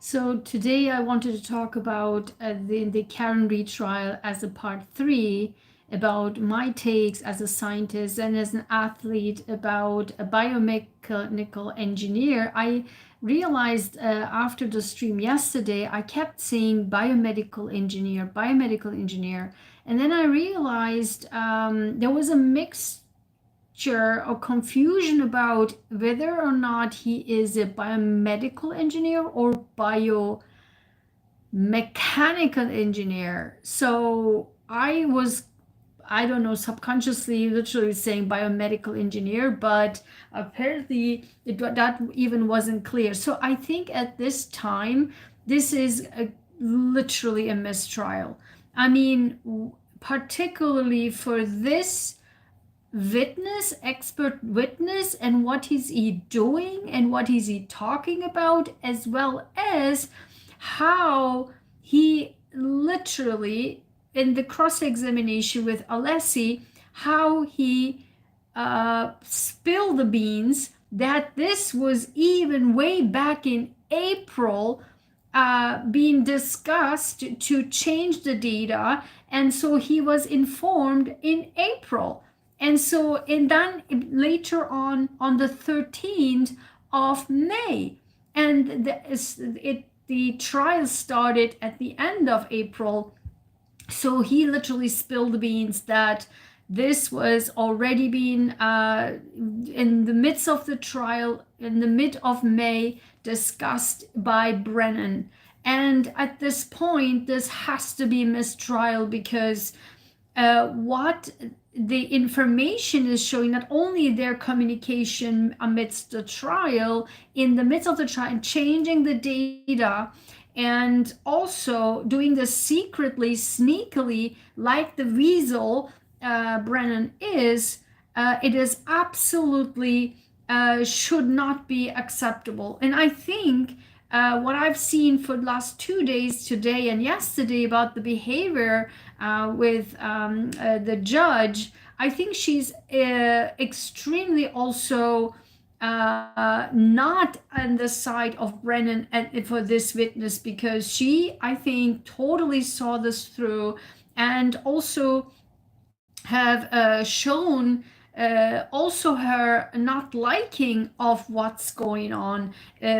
So today I wanted to talk about the Karen Reed trial as a part 3, about my takes as a scientist and as an athlete about a biomechanical engineer. I realized after the stream yesterday, I kept saying biomedical engineer. And then I realized there was a mixture or confusion about whether or not he is a biomedical engineer or biomechanical engineer. So I don't know, subconsciously, literally saying biomedical engineer, but apparently that even wasn't clear. So I think at this time, this is literally a mistrial. I mean, particularly for this expert witness, and what is he doing and what is he talking about, as well as how he literally, in the cross-examination with Alessi, how he spilled the beans that this was even way back in April being discussed to change the data. And so he was informed in April. And so, and then later on the 13th of May. And the trial started at the end of April. So he literally spilled the beans that this was already been in the midst of the trial, in the mid of May, discussed by Brennan. And at this point, this has to be mistrial, because what the information is showing, not only their communication amidst the trial, in the midst of the trial, changing the data, and also doing this secretly, sneakily, like the weasel Brennan is, it is absolutely should not be acceptable. And I think what I've seen for the last 2 days, today and yesterday, about the behavior with the judge, I think she's extremely also not on the side of Brennan for this witness, because she, I think, totally saw this through, and also have shown also her not liking of what's going on,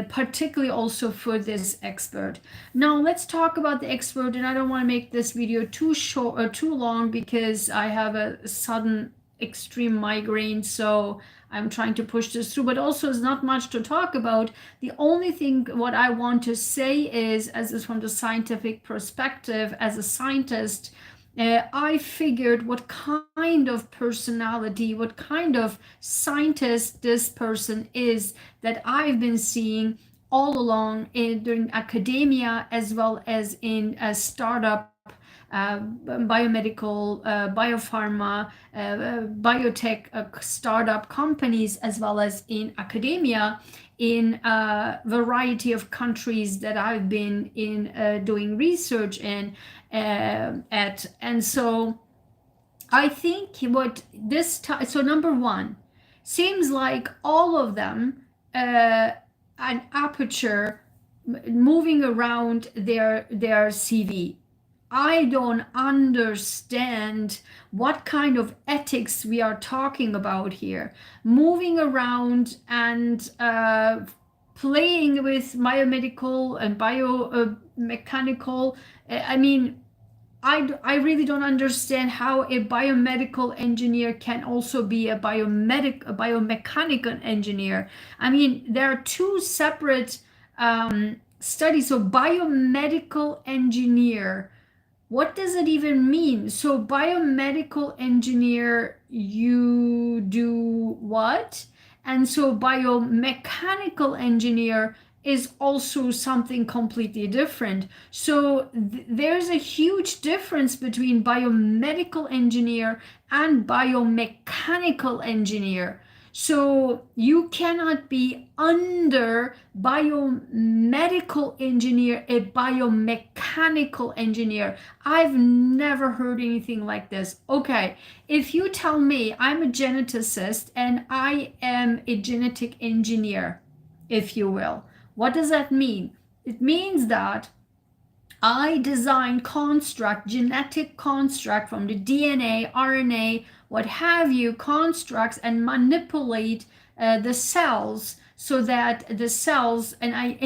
particularly also for this expert. Now let's talk about the expert, and I don't want to make this video too short or too long, because I have a sudden extreme migraine, so I'm trying to push this through, but also there's not much to talk about. The only thing what I want to say is, as is from the scientific perspective, as a scientist, I figured what kind of personality, what kind of scientist this person is, that I've been seeing all along during academia, as well as in a startup, biomedical, biopharma, biotech startup companies, as well as in academia, in a variety of countries that I've been in doing research in at. And so I think what this time, so number one, seems like all of them an aperture moving around their CV. I don't understand what kind of ethics we are talking about here. Moving around and playing with biomedical and biomechanical. I mean, I really don't understand how a biomedical engineer can also be a biomechanical engineer. I mean, there are two separate studies. So biomedical engineer, what does it even mean? So biomedical engineer, you do what? And so biomechanical engineer is also something completely different. So there's a huge difference between biomedical engineer and biomechanical engineer. So you cannot be under biomedical engineer a biomechanical engineer. I've never heard anything like this. Okay, if you tell me I'm a geneticist and I am a genetic engineer, if you will, what does that mean? It means that I design construct, genetic construct from the DNA, RNA, what have you, constructs, and manipulate the cells so that the cells, and I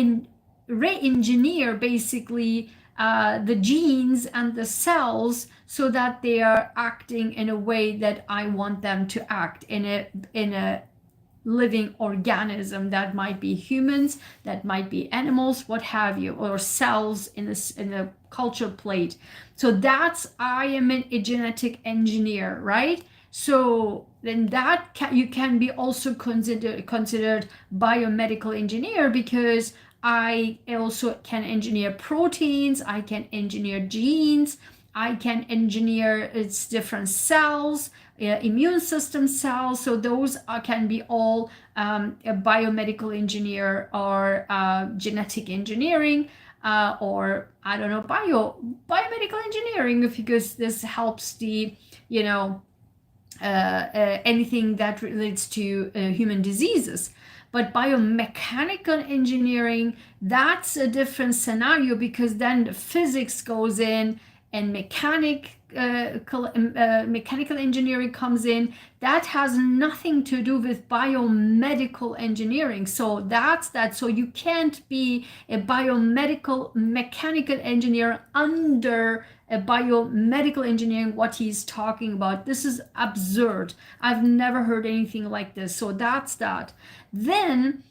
re-engineer basically the genes and the cells so that they are acting in a way that I want them to act in a living organism. That might be humans, that might be animals, what have you, or cells in a culture plate. So that's, I am a genetic engineer, right? So then that you can be also considered biomedical engineer, because I also can engineer proteins, I can engineer genes, I can engineer its different cells, immune system cells. So those can be all a biomedical engineer or genetic engineering, or I don't know, biomedical engineering, because this helps the, you know, anything that relates to human diseases. But biomechanical engineering, that's a different scenario, because then the physics goes in and mechanical engineering comes in. That has nothing to do with biomedical engineering. So that's that. So you can't be a biomedical mechanical engineer under a biomedical engineering, what he's talking about. This is absurd. I've never heard anything like this. So that's that. Then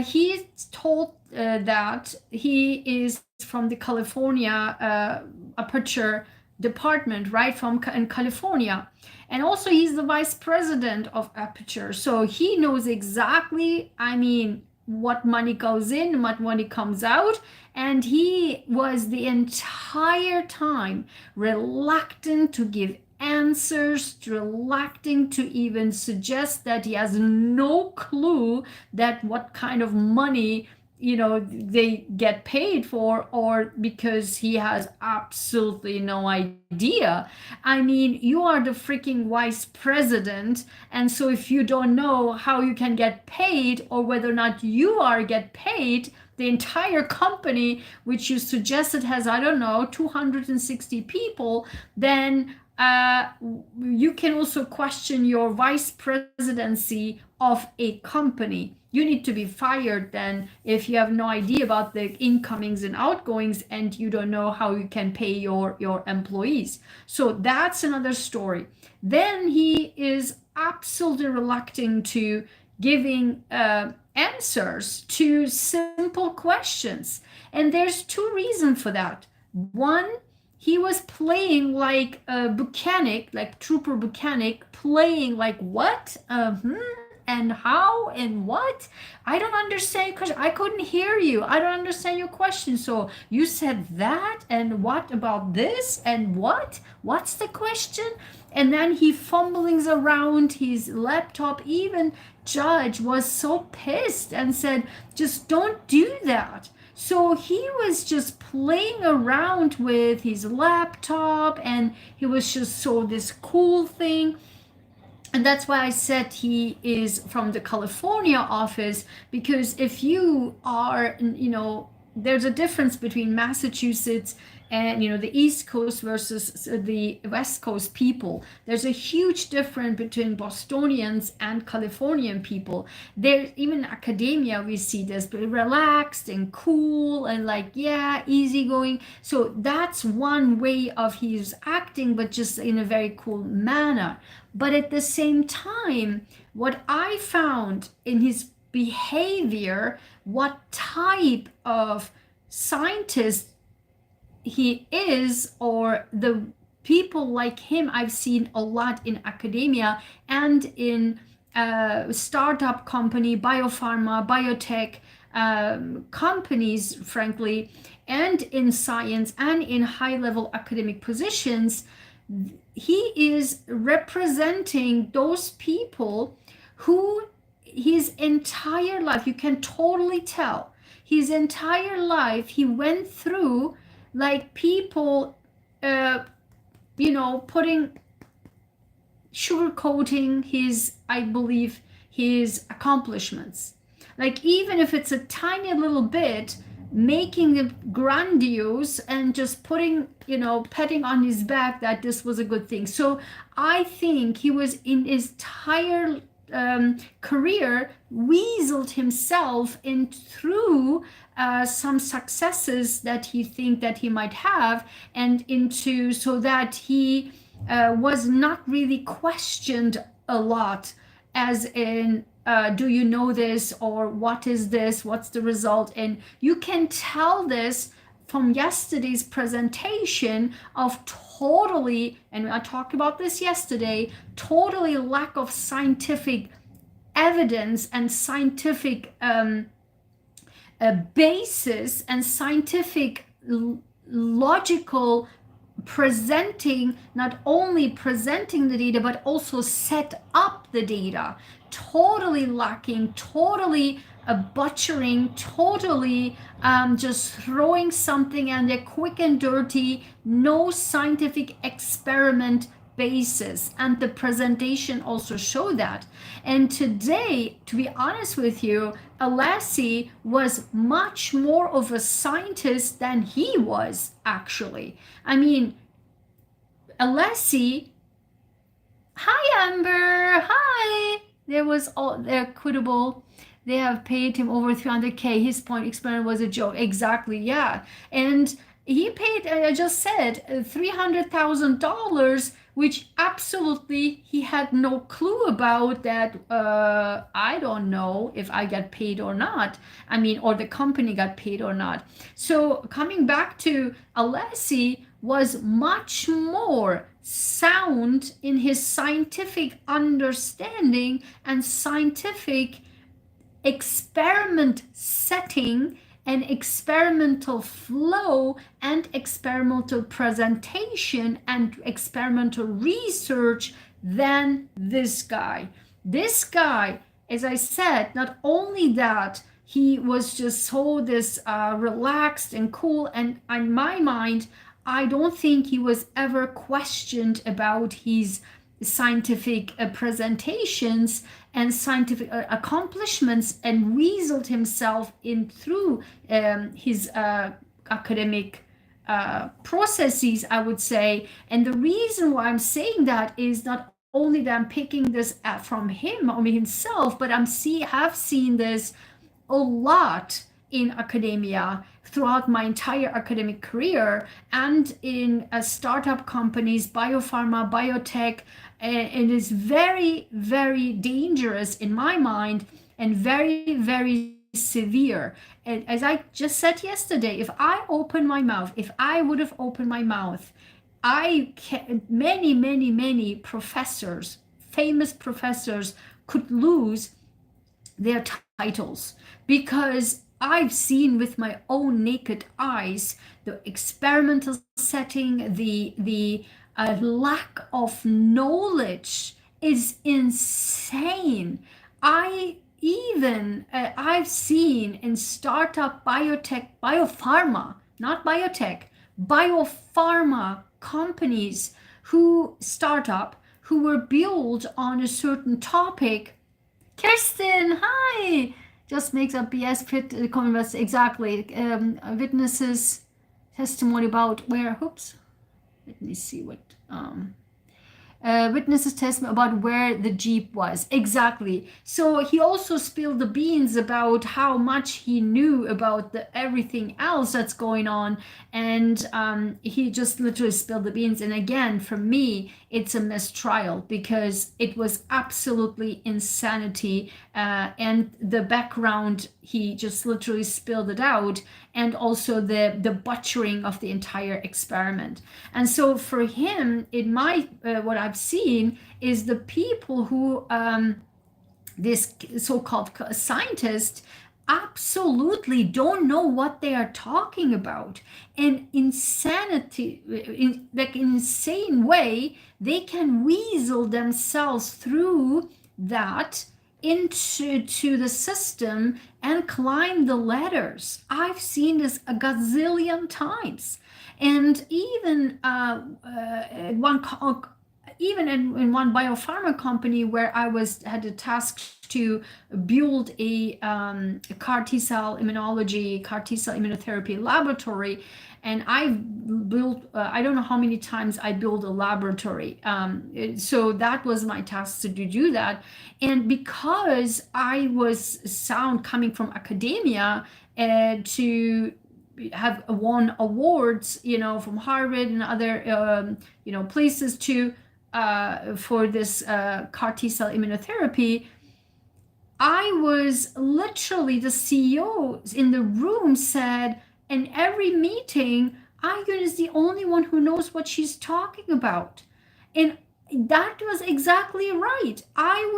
he told that he is from the California Aperture department, right, from in California. And also he's the vice president of Aperture. So he knows exactly, I mean, what money goes in, what money comes out. And he was the entire time reluctant to give answers, reluctant to even suggest that he has no clue that what kind of money, you know, they get paid for, or because he has absolutely no idea. I mean, you are the freaking vice president, and so if you don't know how you can get paid, or whether or not you are get paid, the entire company, which you suggested has, I don't know, 260 people, then you can also question your vice presidency of a company. You need to be fired then if you have no idea about the incomings and outgoings, and you don't know how you can pay your employees. So that's another story. Then he is absolutely reluctant to giving answers to simple questions. And there's two reasons for that. One, he was playing like a mechanic, like Trooper Mechanic, playing like what? And how and what? I don't understand, because I couldn't hear you. I don't understand your question. So you said that, and what about this, and what? What's the question? And then he fumblings around his laptop. Even judge was so pissed and said, just don't do that. So he was just playing around with his laptop, and he was just so this cool thing. And that's why I said he is from the California office, because if you are, you know, there's a difference between Massachusetts and, you know, the East Coast versus the West Coast people. There's a huge difference between Bostonians and Californian people. There's even academia, we see this, but relaxed and cool and like, yeah, easygoing. So that's one way of his acting, but just in a very cool manner. But at the same time, what I found in his behavior, what type of scientist he is, or the people like him I've seen a lot in academia and in startup company, biopharma, biotech companies, frankly, and in science and in high-level academic positions. He is representing those people who his entire life, you can totally tell, his entire life he went through like people, you know, sugarcoating his, I believe, his accomplishments. Like even if it's a tiny little bit, making it grandiose and just putting, petting on his back that this was a good thing. So I think he was in his entire career weaseled himself in through some successes that he think that he might have, and into so that he was not really questioned a lot, as in do you know this, or what is this, what's the result. And you can tell this from yesterday's presentation of totally, and I talked about this yesterday, totally lack of scientific evidence and scientific basis and scientific logical presenting, not only presenting the data but also set up the data. Totally lacking, totally butchering, totally just throwing something and they're quick and dirty, no scientific experiment basis, and the presentation also show that. And today, to be honest with you, Alessi was much more of a scientist than he was actually. I mean, Alessi, hi Amber, hi. There was all they're quotable. They have paid him over 300K. His point experiment was a joke. Exactly, yeah. And he paid, I just said, $300,000, which absolutely he had no clue about that. I don't know if I got paid or not. I mean, or the company got paid or not. So coming back to Alessi, was much more sound in his scientific understanding and scientific experiment setting and experimental flow and experimental presentation and experimental research than this guy. This guy, as I said, not only that, he was just so this relaxed and cool, and in my mind, I don't think he was ever questioned about his scientific presentations and scientific accomplishments, and weaseled himself in through his academic processes, I would say. And the reason why I'm saying that is not only that I'm picking this from him or himself, but have seen this a lot in academia throughout my entire academic career, and in startup companies, biopharma, biotech. It is very, very dangerous in my mind, and very, very severe. And as I just said yesterday, if I would have opened my mouth, many professors, famous professors, could lose their titles, because I've seen with my own naked eyes the experimental setting, the lack of knowledge is insane. I've seen in startup biotech, biopharma, not biotech, biopharma companies who were built on a certain topic. Kirsten, hi! Just makes a BS fit converse. Exactly. Witnesses testimony about where, oops, let me see what, witnesses testimony about where the Jeep was. Exactly. So he also spilled the beans about how much he knew about everything else that's going on. And he just literally spilled the beans. And again, for me, it's a mistrial, because it was absolutely insanity. And the background, he just literally spilled it out. And also the butchering of the entire experiment. And so for him, what I've seen is the people who, this so-called scientist, absolutely don't know what they are talking about. And insanity, in like insane way, they can weasel themselves through that into the system and climb the ladders. I've seen this a gazillion times. And even even in one biopharma company where I had a task to build a CAR T-cell immunology, CAR T-cell immunotherapy laboratory. And I've built, I don't know how many times I built a laboratory. So that was my task to do that. And because I was sound coming from academia to have won awards, from Harvard and other, places to for this CAR T-cell immunotherapy, I was literally, the CEO in the room said, in every meeting, Ayguen is the only one who knows what she's talking about. And that was exactly right. I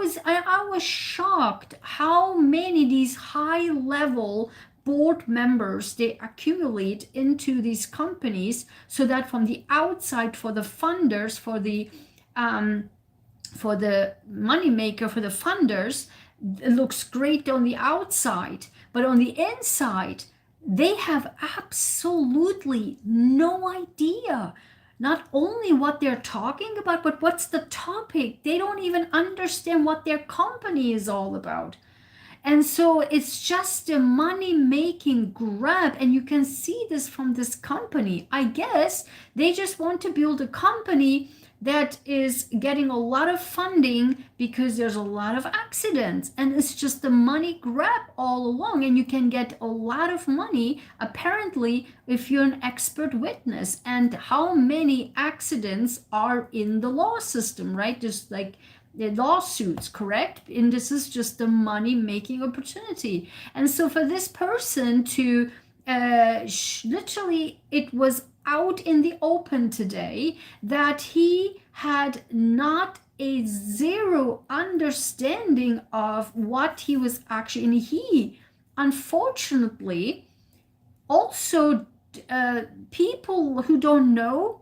was shocked how many these high level board members they accumulate into these companies, so that from the outside, for the funders, for the money maker, for the funders, it looks great on the outside, but on the inside, they have absolutely no idea not only what they're talking about, but what's the topic. They don't even understand what their company is all about. And so it's just a money making grab. And you can see this from this company. I guess they just want to build a company that is getting a lot of funding because there's a lot of accidents, and it's just a money grab all along. And you can get a lot of money apparently if you're an expert witness. And how many accidents are in the law system, right? Just like the lawsuits, correct? And this is just a money making opportunity. And so for this person to literally, it was out in the open today that he had not a zero understanding of what he was actually, and he unfortunately also, people who don't know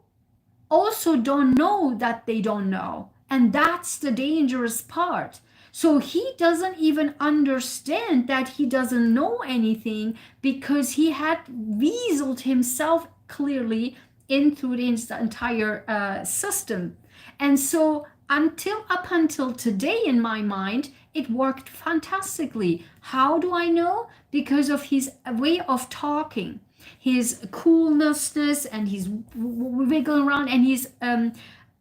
also don't know that they don't know, and that's the dangerous part. So he doesn't even understand that he doesn't know anything, because he had weaseled himself clearly into the entire system. And so up until today, in my mind, it worked fantastically. How do I know? Because of his way of talking, his coolness, and he's wiggling around, and his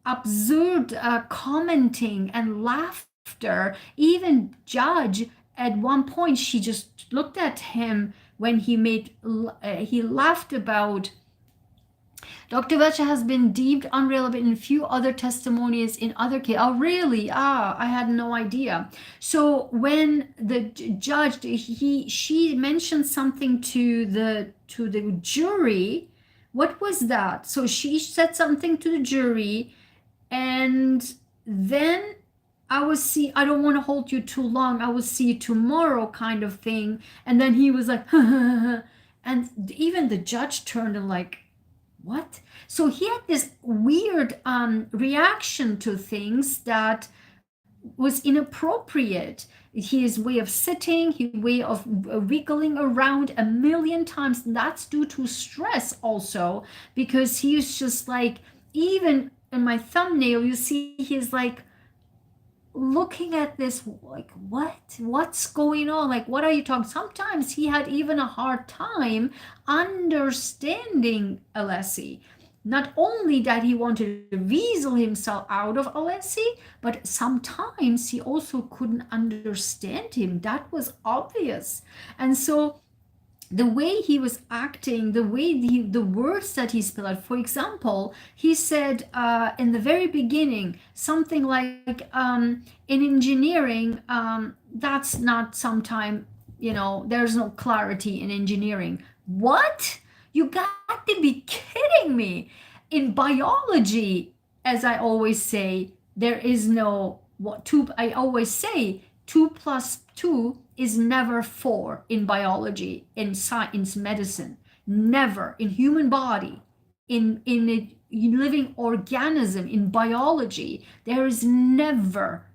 absurd commenting and laughter. Even Judge, at one point, she just looked at him when he laughed about Dr. Welcher has been deemed unrelevant in a few other testimonies in other cases. Oh, really? I had no idea. So when the judge, she mentioned something to the jury. What was that? So she said something to the jury, and then I don't want to hold you too long. I will see you tomorrow, kind of thing. And then he was like, and even the judge turned and like, what? So he had this weird reaction to things that was inappropriate. His way of sitting, his way of wiggling around a million times. And that's due to stress also, because he's just like, even in my thumbnail, you see he's like looking at this like, what's going on? Like, what are you talking? Sometimes he had even a hard time understanding Alessi. Not only that he wanted to weasel himself out of Alessi, but sometimes he also couldn't understand him. That was obvious. And so the way he was acting, the way the words that he spelled out. For example, he said in the very beginning something like, in engineering, that's not sometime, there's no clarity in engineering. What? You got to be kidding me. In biology, as I always say, there is no I always say 2 plus 2 is never 4 in biology, in science, medicine. Never. In human body, in a living organism, in biology, there is never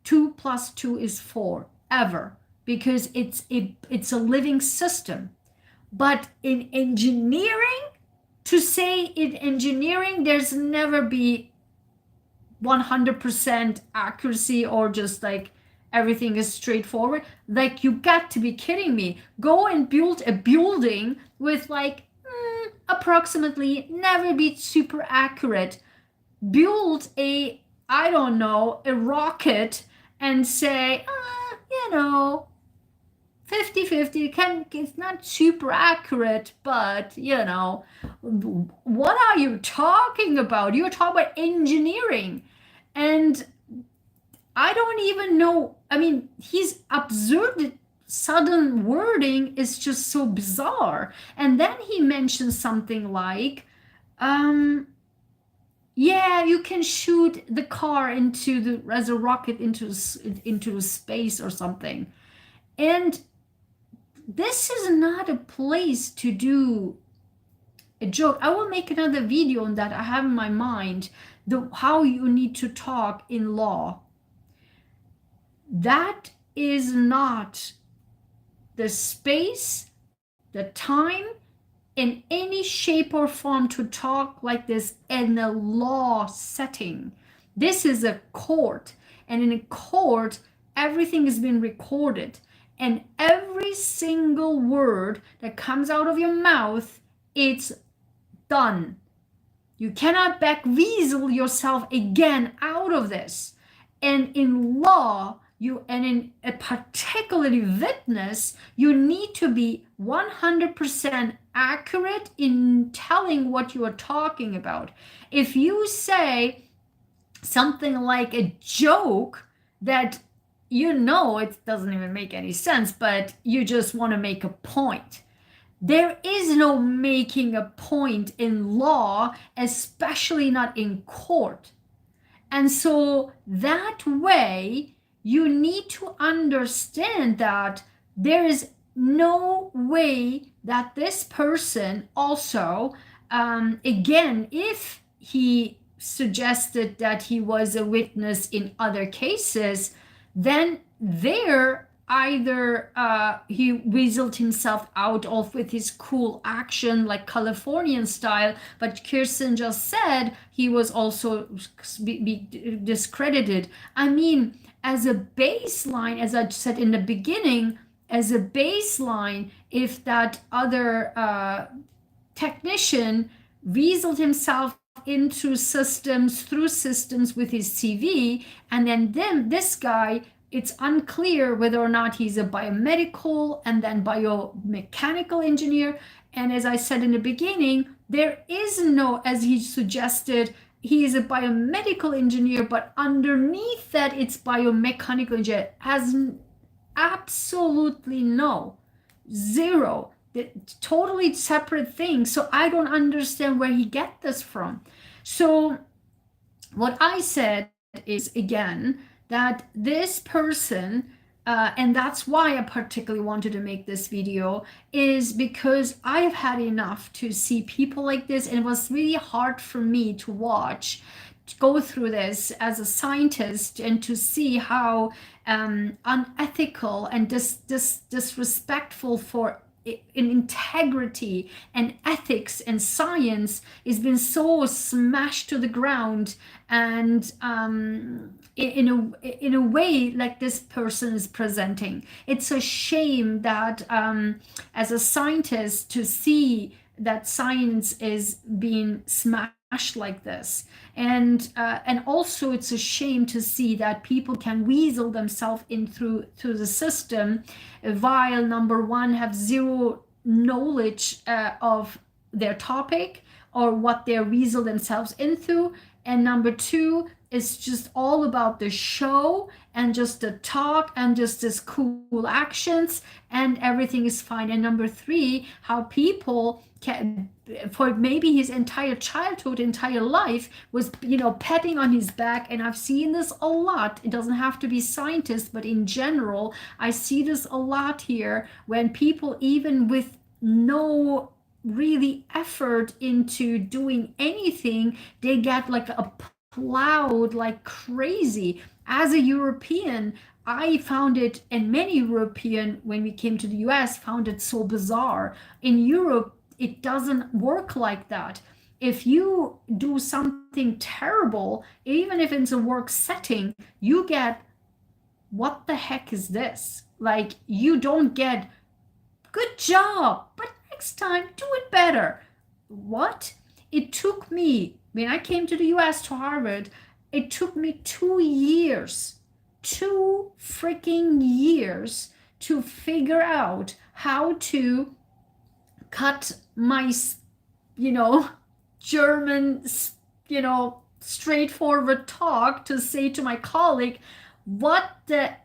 2 plus 2 is 4, ever, because it's a living system. But in engineering, to say in engineering there's never be 100% accuracy or just like everything is straightforward. Like, you got to be kidding me. Go and build a building with like approximately, never be super accurate. Build a, I don't know, a rocket and say, 50-50, it's not super accurate, but what are you talking about? You're talking about engineering. And I don't even know. I mean, his absurd sudden wording is just so bizarre. And then he mentions something like, yeah, you can shoot the car as a rocket into space or something. And this is not a place to do a joke. I will make another video on that. I have in my mind how you need to talk in law. That is not the space, the time, in any shape or form to talk like this in a law setting. This is a court, and in a court, everything has been recorded, and every single word that comes out of your mouth, it's done. You cannot backweasel yourself again out of this. And in law, and in a particularly witness, you need to be 100% accurate in telling what you are talking about. If you say something like a joke that it doesn't even make any sense, but you just want to make a point, there is no making a point in law, especially not in court. And so that way, you need to understand that there is no way that this person also, again, if he suggested that he was a witness in other cases, then there either he weaseled himself out of with his cool action like Californian style, but Kirsten just said he was also be discredited. I mean, as a baseline, as I said in the beginning, as a baseline, if that other technician weaseled himself into systems through systems with his CV, and then this guy, it's unclear whether or not he's a biomedical and then biomechanical engineer. And as I said in the beginning, there is no, as he suggested, he is a biomedical engineer, but underneath that it's biomechanical engineer. Has absolutely no, zero, totally separate things. So I don't understand where he get this from. So what I said is, again, that this person, and that's why I particularly wanted to make this video, is because I have had enough to see people like this, and it was really hard for me to watch, to go through this as a scientist, and to see how unethical and disrespectful for in integrity and ethics and science has been so smashed to the ground, and in a way like this person is presenting. It's a shame that as a scientist, to see that science is being smashed like this, and also it's a shame to see that people can weasel themselves in through the system, while number one, have zero knowledge of their topic or what they weasel themselves into, and number two, it's just all about the show and just the talk and just this cool actions, and everything is fine. And number three, how people can, for maybe his entire childhood, entire life, was patting on his back. And I've seen this a lot. It doesn't have to be scientists, but in general, I see this a lot here, when people, even with no really effort into doing anything, they get like applaud like crazy. As a European, I found it, and many European, when we came to the US, found it so bizarre. In Europe, it doesn't work like that. if you do something terrible, even if it's a work setting, you get, what the heck is this? Like, you don't get, good job, but next time do it better. What? It took me, when I came to the US to Harvard, it took me 2 years, 2 freaking years to figure out how to cut my, you know, German, straightforward talk to say to my colleague, what the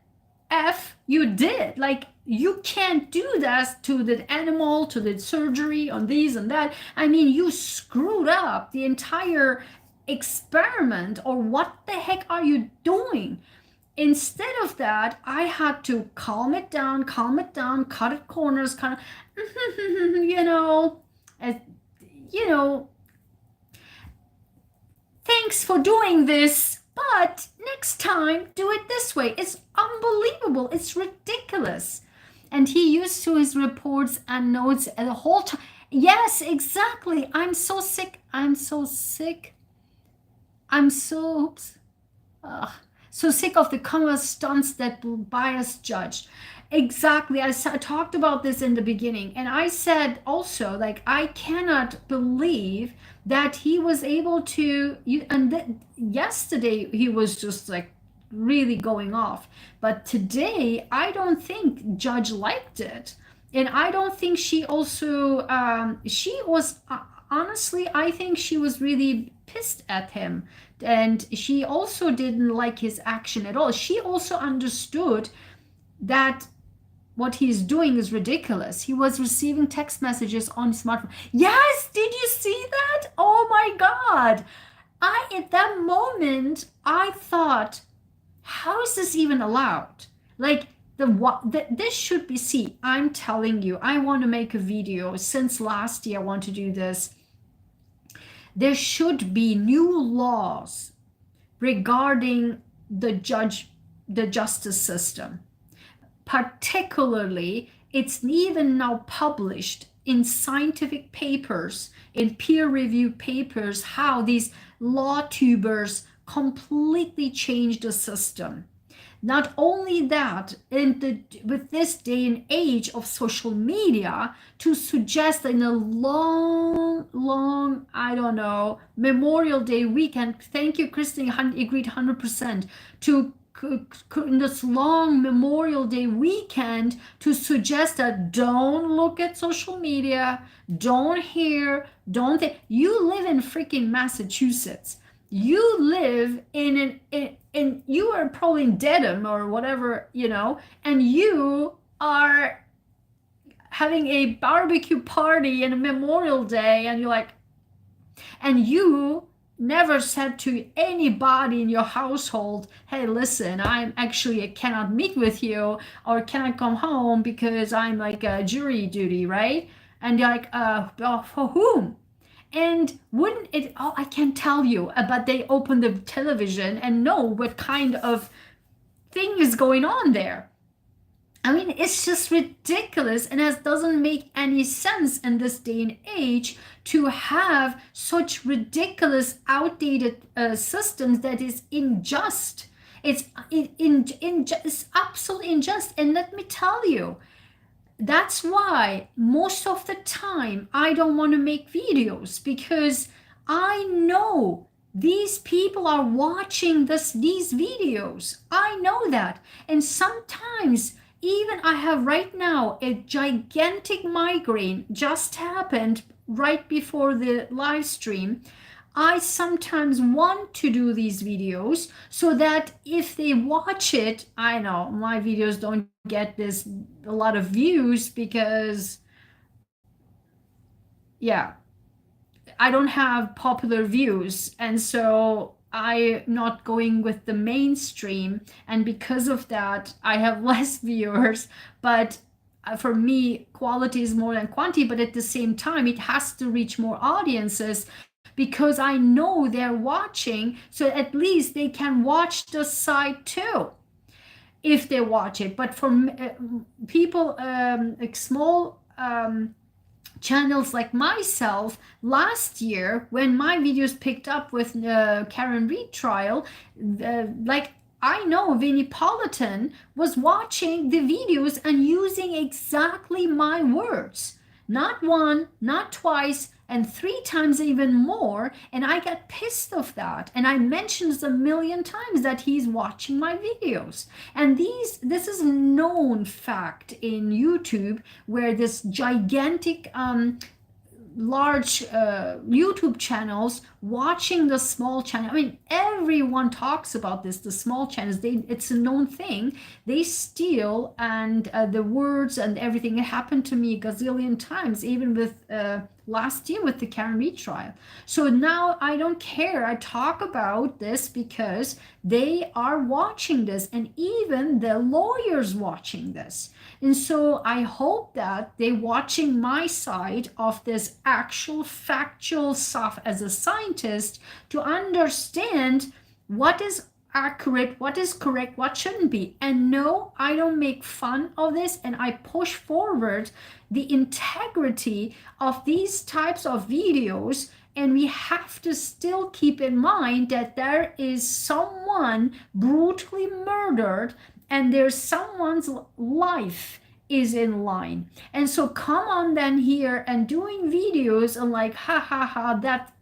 F you did? Like, you can't do that to the animal, to the surgery, on these and that. I mean, you screwed up the entire experiment, or what the heck are you doing? Instead of that, I had to calm it down, cut it corners, kind of, you know, as, you know, thanks for doing this, but next time do it this way. It's unbelievable. It's ridiculous. And he used to his reports and notes the whole time. Yes, exactly. I'm so sick. I'm so sick. I'm so so sick of the countless stunts that bias judged. Exactly. I talked about this in the beginning, and I said also, like, I cannot believe that he was able to. Yesterday he was just like really going off, but today I don't think Judge liked it, and I don't think she also. She was honestly, I think she was really pissed at him, and she also didn't like his action at all. She also understood that what he's doing is ridiculous. He was receiving text messages on his smartphone. Yes, did you see that? Oh my God. At that moment, I thought, how is this even allowed? Like, this should be, see, I'm telling you, I want to make a video. Since last year, I want to do this. There should be new laws regarding the justice system. Particularly, it's even now published in scientific papers, in peer-reviewed papers, how these law tubers completely changed the system. Not only that, with this day and age of social media, to suggest in a long, I don't know, Memorial Day weekend, thank you, Christine, agreed 100%, to in this long Memorial Day weekend, to suggest that don't look at social media, don't hear, don't think. You live in freaking Massachusetts. You live in you are probably in Dedham or whatever, and you are having a barbecue party and a Memorial Day, and you're like, and you never said to anybody in your household, hey, listen, I cannot meet with you or cannot come home because I'm like a jury duty, right? And you're like, for whom? And wouldn't it, oh, I can't tell you, but they open the television and know what kind of thing is going on there. I mean, it's just ridiculous, and it doesn't make any sense in this day and age to have such ridiculous, outdated systems that is unjust. It's absolutely unjust. And let me tell you, that's why most of the time I don't want to make videos, because I know these people are watching these videos. I know that. And sometimes, even I have right now a gigantic migraine just happened right before the live stream. I sometimes want to do these videos so that if they watch it, I know my videos don't get a lot of views because, yeah, I don't have popular views, and so I'm not going with the mainstream, and because of that I have less viewers. But for me, quality is more than quantity, but at the same time it has to reach more audiences, because I know they're watching, so at least they can watch the site too if they watch it. But for people, like small channels like myself last year, when my videos picked up with Karen Reed trial, like I know Vinnie Politan was watching the videos and using exactly my words. Not one, not twice, and three times even more. And I got pissed of that. And I mentioned a million times that he's watching my videos. And this is known fact in YouTube, where this gigantic large YouTube channels watching the small channel. I mean, everyone talks about this. The small channels, it's a known thing. They steal, and the words and everything. It happened to me a gazillion times, even with last year with the Karen Reed trial. So now I don't care. I talk about this because they are watching this, and even the lawyers watching this. And so I hope that they're watching my side of this actual factual stuff as a scientist, to understand what is accurate, what is correct, what shouldn't be. And no, I don't make fun of this, and I push forward the integrity of these types of videos. And we have to still keep in mind that there is someone brutally murdered, and there's someone's life is in line. And so come on then here and doing videos and like, ha ha ha, that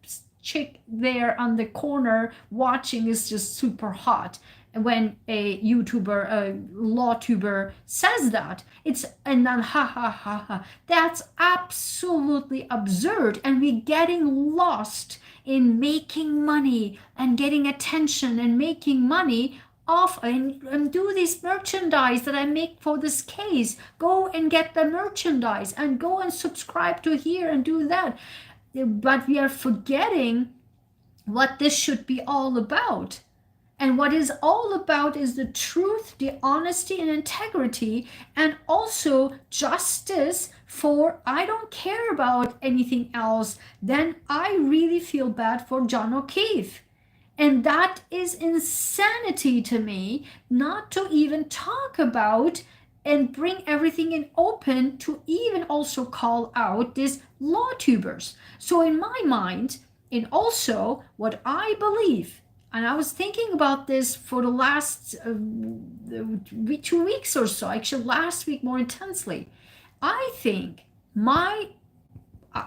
chick there on the corner watching is just super hot. And when a YouTuber, a law tuber says that, it's, and then ha ha ha ha, that's absolutely absurd. And we're getting lost in making money and getting attention and making money off, and do this merchandise that I make for this case. Go and get the merchandise and go and subscribe to here and do that. But we are forgetting what this should be all about. And what is all about is the truth, the honesty and integrity, and also justice for, I don't care about anything else. Then I really feel bad for John O'Keefe. And that is insanity to me, not to even talk about and bring everything in open, to even also call out these law tubers. So in my mind, and also what I believe, and I was thinking about this for the last 2 weeks or so, actually last week more intensely. I think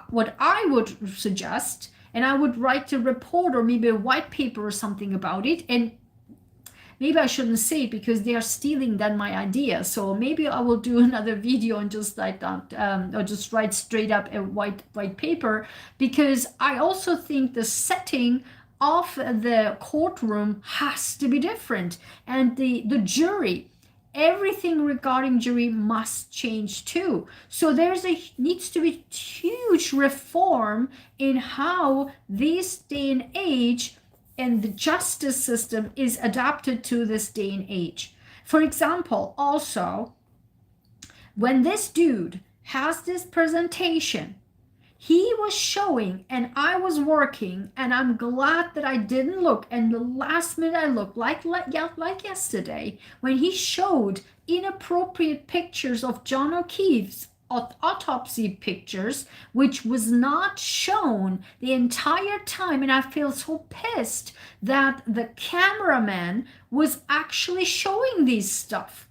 what I would suggest, and I would write a report or maybe a white paper or something about it. And maybe I shouldn't say it because they are stealing then my idea. So maybe I will do another video and just like that, or just write straight up a white paper, because I also think the setting of the courtroom has to be different, and the jury, everything regarding jury must change too. So needs to be huge reform in how this day and age and the justice system is adapted to this day and age. For example, also, when this dude has this presentation, he was showing, and I was working, and I'm glad that I didn't look, and the last minute I looked, like yesterday, when he showed inappropriate pictures of John O'Keefe's autopsy pictures, which was not shown the entire time. And I feel so pissed that the cameraman was actually showing these stuff.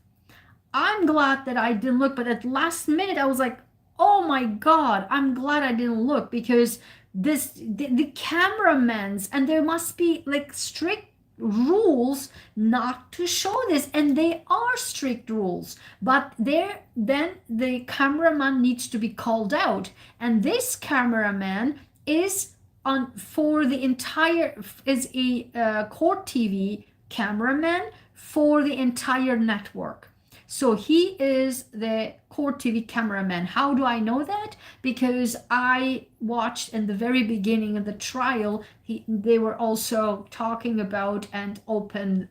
I'm glad that I didn't look, but at last minute I was like, oh my God, I'm glad I didn't look, because the cameramans, and there must be like strict rules not to show this, and they are strict rules, but then the cameraman needs to be called out, and this cameraman is on for the entire, is a court TV cameraman for the entire network. So he is the court TV cameraman. How do I know that? Because I watched in the very beginning of the trial, they were also talking about and open,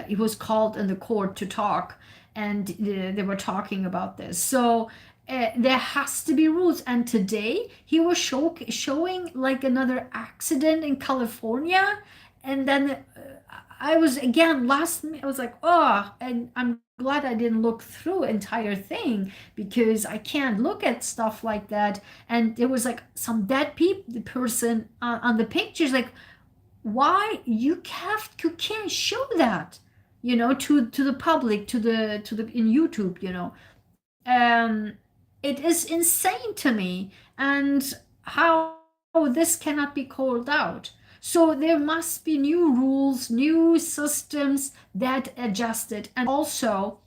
he was called in the court to talk, and they were talking about this. So there has to be rules. And today he was showing like another accident in California, and then I was again last minute, I was like, oh, and I'm glad I didn't look through entire thing, because I can't look at stuff like that. And there was like some dead person on the pictures. Like, why you can't show that, to the public, to the in YouTube, um, it is insane to me, and how this cannot be called out. So there must be new rules, new systems that adjust it. And also,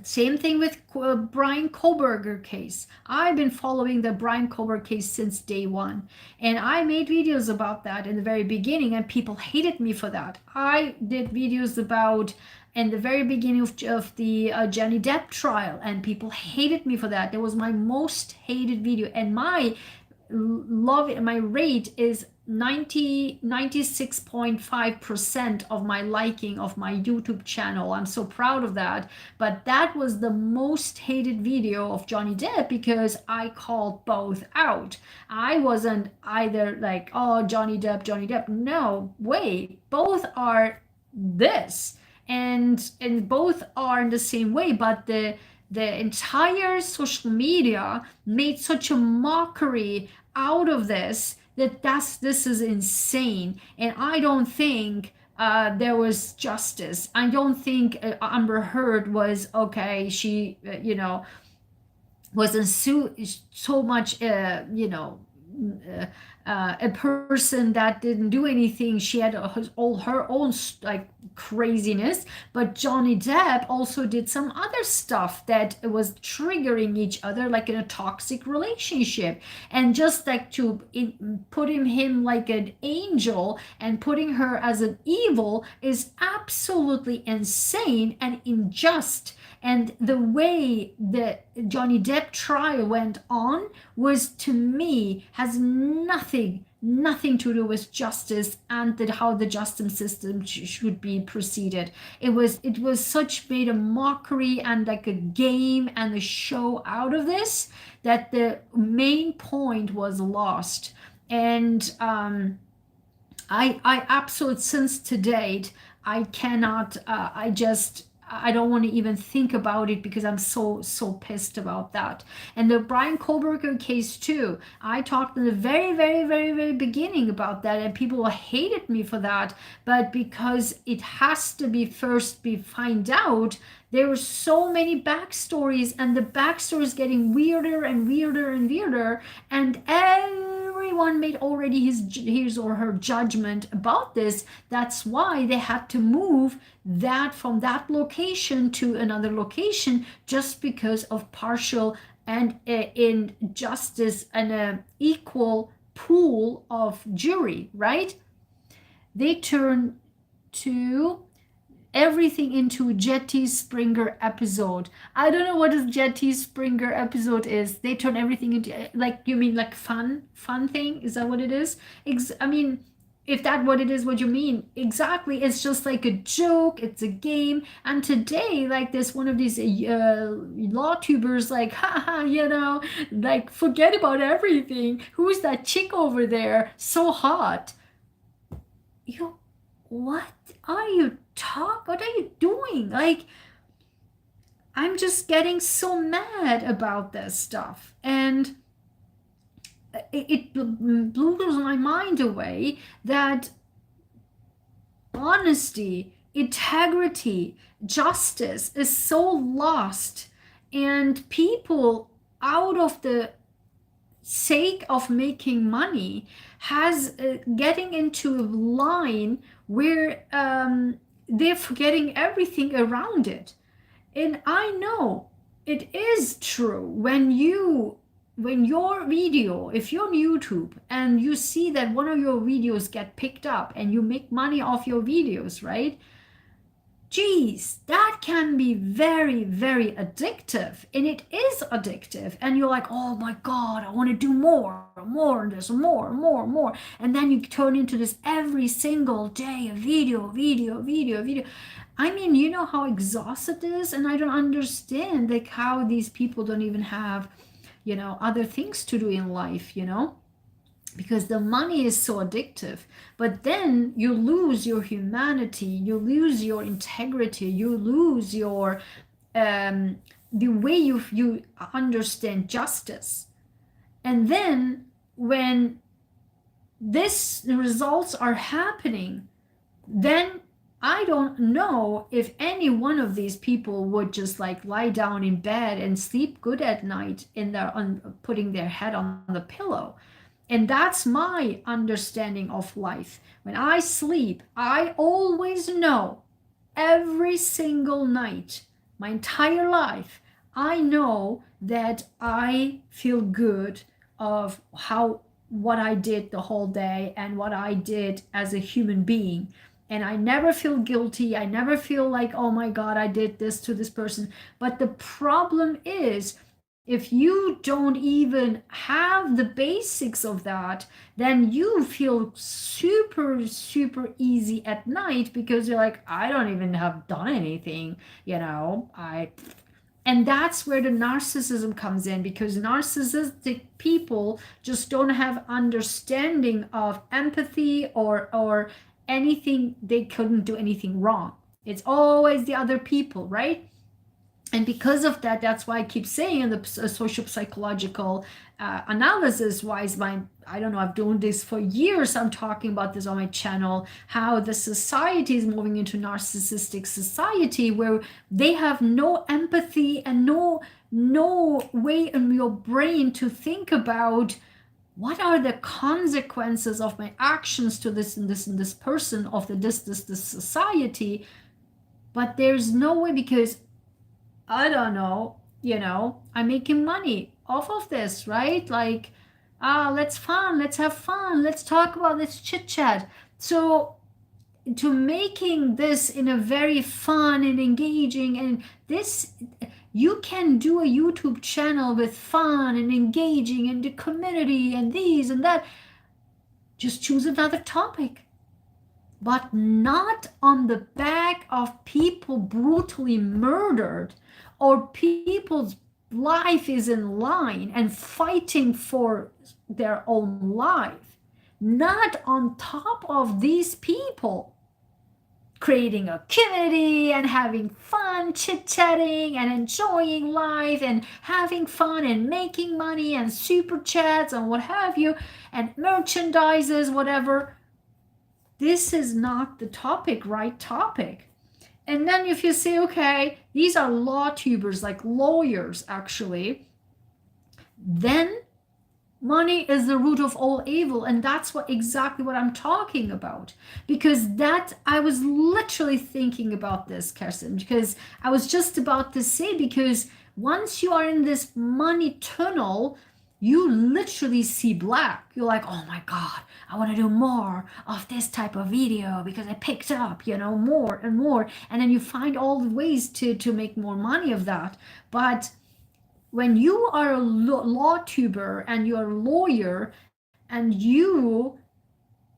same thing with Brian Koberger case. I've been following the Brian Koberger case since day one, and I made videos about that in the very beginning, and people hated me for that. I did videos about in the very beginning of the Johnny Depp trial, and people hated me for that. That was my most hated video, and my rate is 96.5% of my liking of my YouTube channel. I'm so proud of that. But that was the most hated video of Johnny Depp, because I called both out. I wasn't either like, oh, Johnny Depp, Johnny Depp. No, wait, both are this, and both are in the same way. But the entire social media made such a mockery out of this is insane. And I don't think there was justice. I don't think Amber Heard was okay. She wasn't so much uh, a person that didn't do anything. She had all her own like craziness. But Johnny Depp also did some other stuff that was triggering each other, like in a toxic relationship. And just like to putting him like an angel and putting her as an evil is absolutely insane and unjust. And the way the Johnny Depp trial went on was, to me, has nothing to do with justice and how the justice system should be proceeded. It was such made a mockery and like a game and a show out of this, that the main point was lost. And I absolutely, since to date, I cannot, I don't want to even think about it, because I'm so pissed about that. And the Brian Koberger case too, I talked in the very beginning about that, and people hated me for that. But because it has to be first be find out, there were so many backstories, and the backstories getting weirder and weirder and weirder, and everyone made already his or her judgment about this. That's why they had to move that from that location to another location, just because of partial and injustice and an equal pool of jury, right? They turn to everything into Jetty Springer episode. I don't know what a Jetty Springer episode is. They turn everything into, like, you mean like fun thing? Is that what it is? I mean, if that what it is, what you mean exactly, it's just like a joke, it's a game. And today, like, there's one of these law tubers, like, haha, like, forget about everything. Who's that chick over there, so hot? What are you what are you doing? Like, I'm just getting so mad about this stuff, and it blew my mind away that honesty, integrity, justice is so lost, and people, out of the sake of making money, has getting into a line where they're forgetting everything around it. And I know it is true when your video, if you're on YouTube and you see that one of your videos get picked up and you make money off your videos, right? Geez, that can be very addictive, and it is addictive. And you're like, oh my God, I want to do more, and there's more. And then you turn into this every single day, a video. I mean, you know how exhausted it is, and I don't understand like how these people don't even have, other things to do in life. because the money is so addictive. But then you lose your humanity, you lose your integrity, you lose your the way you understand justice. And then when this results are happening, then I don't know if any one of these people would just like lie down in bed and sleep good at night in their putting their head on the pillow. And that's my understanding of life. When I sleep, I always know every single night, my entire life, I know that I feel good of what I did the whole day and what I did as a human being. And I never feel guilty. I never feel like, oh my God, I did this to this person. But the problem is, if you don't even have the basics of that, then you feel super, super easy at night because you're like, I don't even have done anything, and that's where the narcissism comes in, because narcissistic people just don't have understanding of empathy or anything. They couldn't do anything wrong. It's always the other people, right? And because of that, that's why I keep saying in the social psychological analysis wise, I don't know, I've done this for years. I'm talking about this on my channel, how the society is moving into narcissistic society where they have no empathy and no way in your brain to think about what are the consequences of my actions to this and this and this person, of this society. But there's no way, because I don't know, I'm making money off of this, right? Like, let's have fun, let's talk about this chit chat. So to making this in a very fun and engaging, and this, you can do a YouTube channel with fun and engaging and the community and these and that. Just choose another topic, but not on the back of people brutally murdered, or people's life is in line and fighting for their own life, not on top of these people creating a community and having fun, chit-chatting and enjoying life and having fun and making money and super chats and what have you, and merchandises, whatever. This is not the right topic. And then if you say, okay, these are law tubers, like lawyers actually, then money is the root of all evil. And that's exactly what I'm talking about. Because I was literally thinking about this, Kirsten, because I was just about to say, because once you are in this money tunnel, you literally see black. You're like, oh my God, I want to do more of this type of video because I picked up, more and more. And then you find all the ways to make more money of that. But when you are a law tuber and you're a lawyer and you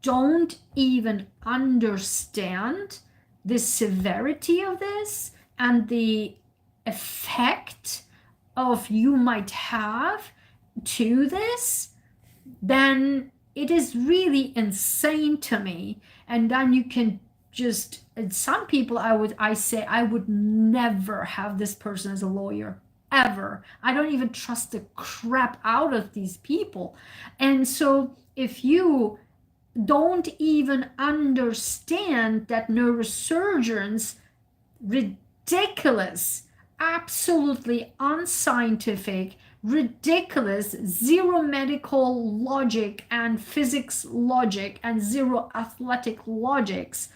don't even understand the severity of this and the effect of you might have to this, then it is really insane to me. And then you can just, some people I say I would never have this person as a lawyer, ever. I don't even trust the crap out of these people. And so if you don't even understand that neurosurgeons, ridiculous, absolutely unscientific, ridiculous, zero medical logic and physics logic and zero athletic logics,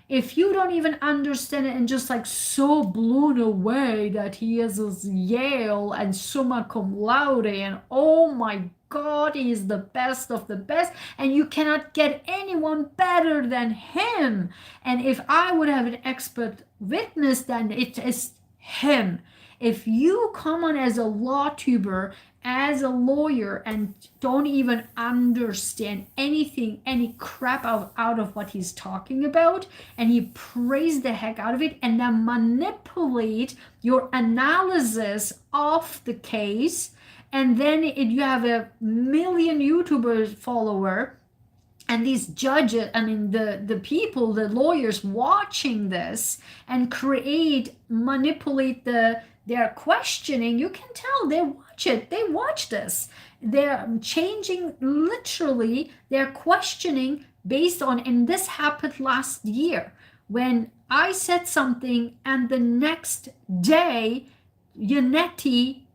if you don't even understand it and just like so blown away that he is a Yale and summa cum laude and oh my God, he is the best of the best and you cannot get anyone better than him. And if I would have an expert witness, then it is him. If you come on as a law tuber, as a lawyer, and don't even understand anything, any crap out of what he's talking about, and you praise the heck out of it, and then manipulate your analysis of the case, and then you have a million YouTubers follower, and these judges, I mean the people, the lawyers watching this and manipulate their questioning. You can tell they watch this. They're changing, literally they're questioning based on, and this happened last year when I said something and the next day Yaneti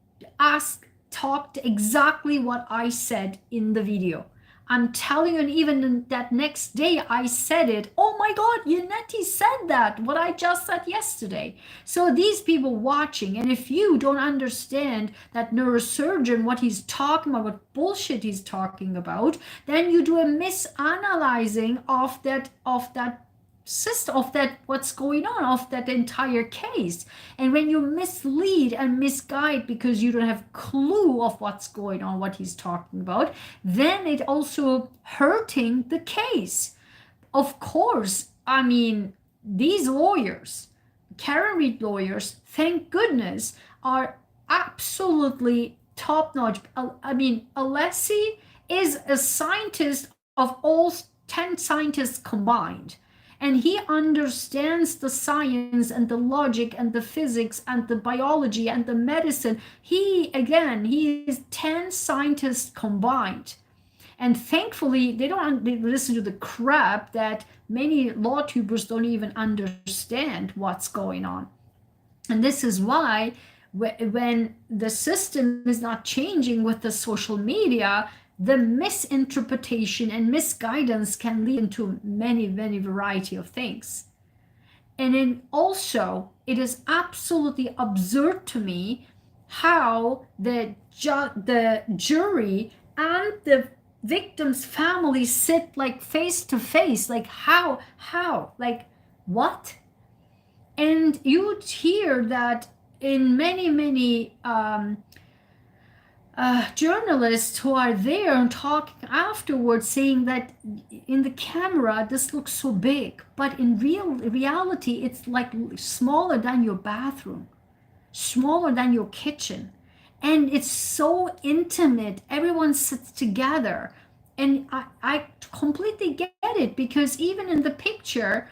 talked exactly what I said in the video. I'm telling you, and even that next day I said it. Oh my God, Yaneti said that, what I just said yesterday. So these people watching, and if you don't understand that neurosurgeon, what he's talking about, what bullshit he's talking about, then you do a misanalyzing of that system, of that what's going on, of that entire case. And when you mislead and misguide because you don't have clue of what's going on, what he's talking about, then it also hurting the case. Of course, I mean, these lawyers, Karen Reed lawyers, thank goodness, are absolutely top notch. I mean, Alessi is a scientist of all 10 scientists combined, and he understands the science and the logic and the physics and the biology and the medicine. He is 10 scientists combined. And thankfully, they listen to the crap that many law tubers don't even understand what's going on. And this is why when the system is not changing with the social media, the misinterpretation and misguidance can lead into many, many variety of things. And then also, it is absolutely absurd to me how the jury and the victim's family sit like face to face. Like how, like what? And you hear that in many journalists who are there and talking afterwards, saying that in the camera this looks so big, but in reality it's like smaller than your bathroom, smaller than your kitchen, and it's so intimate. Everyone sits together, and I completely get it, because even in the picture,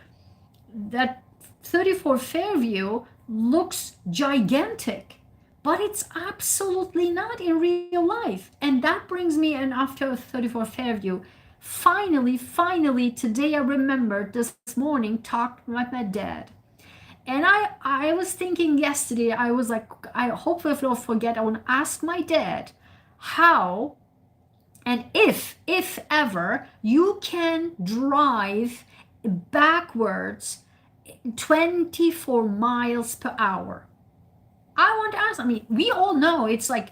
that 34 Fairview looks gigantic, but it's absolutely not in real life. And that brings me, and after 34 Fairview, finally today I remembered this morning, talked with my dad. And I was thinking yesterday, I was like, I hope I don't forget, I want to ask my dad how, and if ever, you can drive backwards 24 miles per hour. I want to ask, I mean, we all know it's like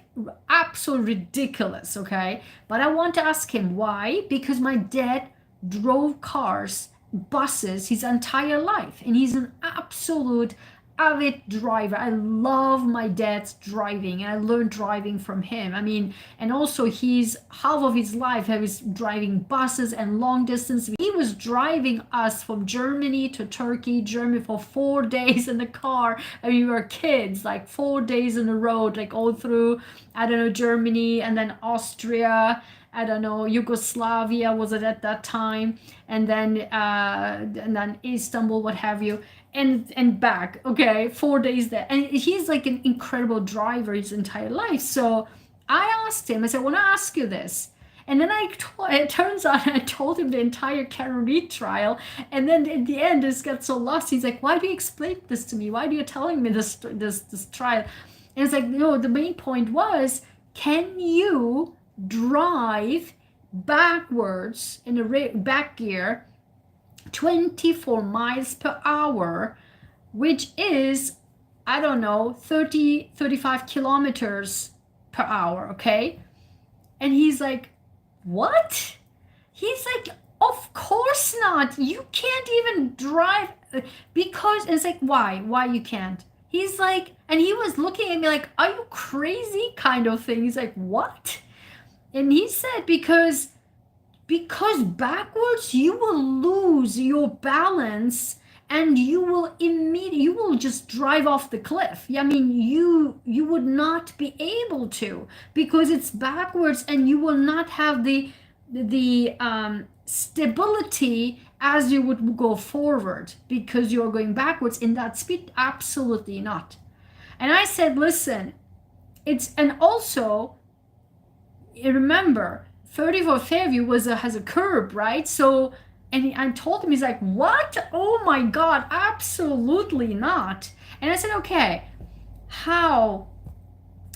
absolutely ridiculous, okay? But I want to ask him why, because my dad drove cars, buses his entire life, and he's an absolute avid driver. I love my dad's driving, and I learned driving from him. I mean, and also he's half of his life he was driving buses and long distance. He was driving us from Germany to Germany for 4 days in the car. I mean, we were kids, like 4 days in a row, like all through, I don't know, Germany, and then Austria, I don't know, Yugoslavia was it at that time, and then Istanbul, what have you, and back. Okay, 4 days there, and he's like an incredible driver his entire life. So I asked him, I said, I want to ask you this. And then it turns out I told him the entire Karen Reed trial, and then in the end this got so lost. He's like, why do you explain this to me? Why are you telling me this trial? And it's like, no, the main point was, can you drive backwards in a back gear 24 miles per hour, which is, I don't know, 35 kilometers per hour, okay? And he's like, what? He's like, of course not. You can't even drive, because it's like, why you can't? He's like, and he was looking at me like, are you crazy, kind of thing. He's like, what? And he said, because backwards you will lose your balance, and you will just drive off the cliff. I mean, you would not be able to, because it's backwards, and you will not have the stability as you would go forward, because you're going backwards in that speed. Absolutely not. And I said, listen, and also remember, 34 Fairview has a curb, right? So, and I told him, he's like, what? Oh my God, absolutely not. And I said, okay,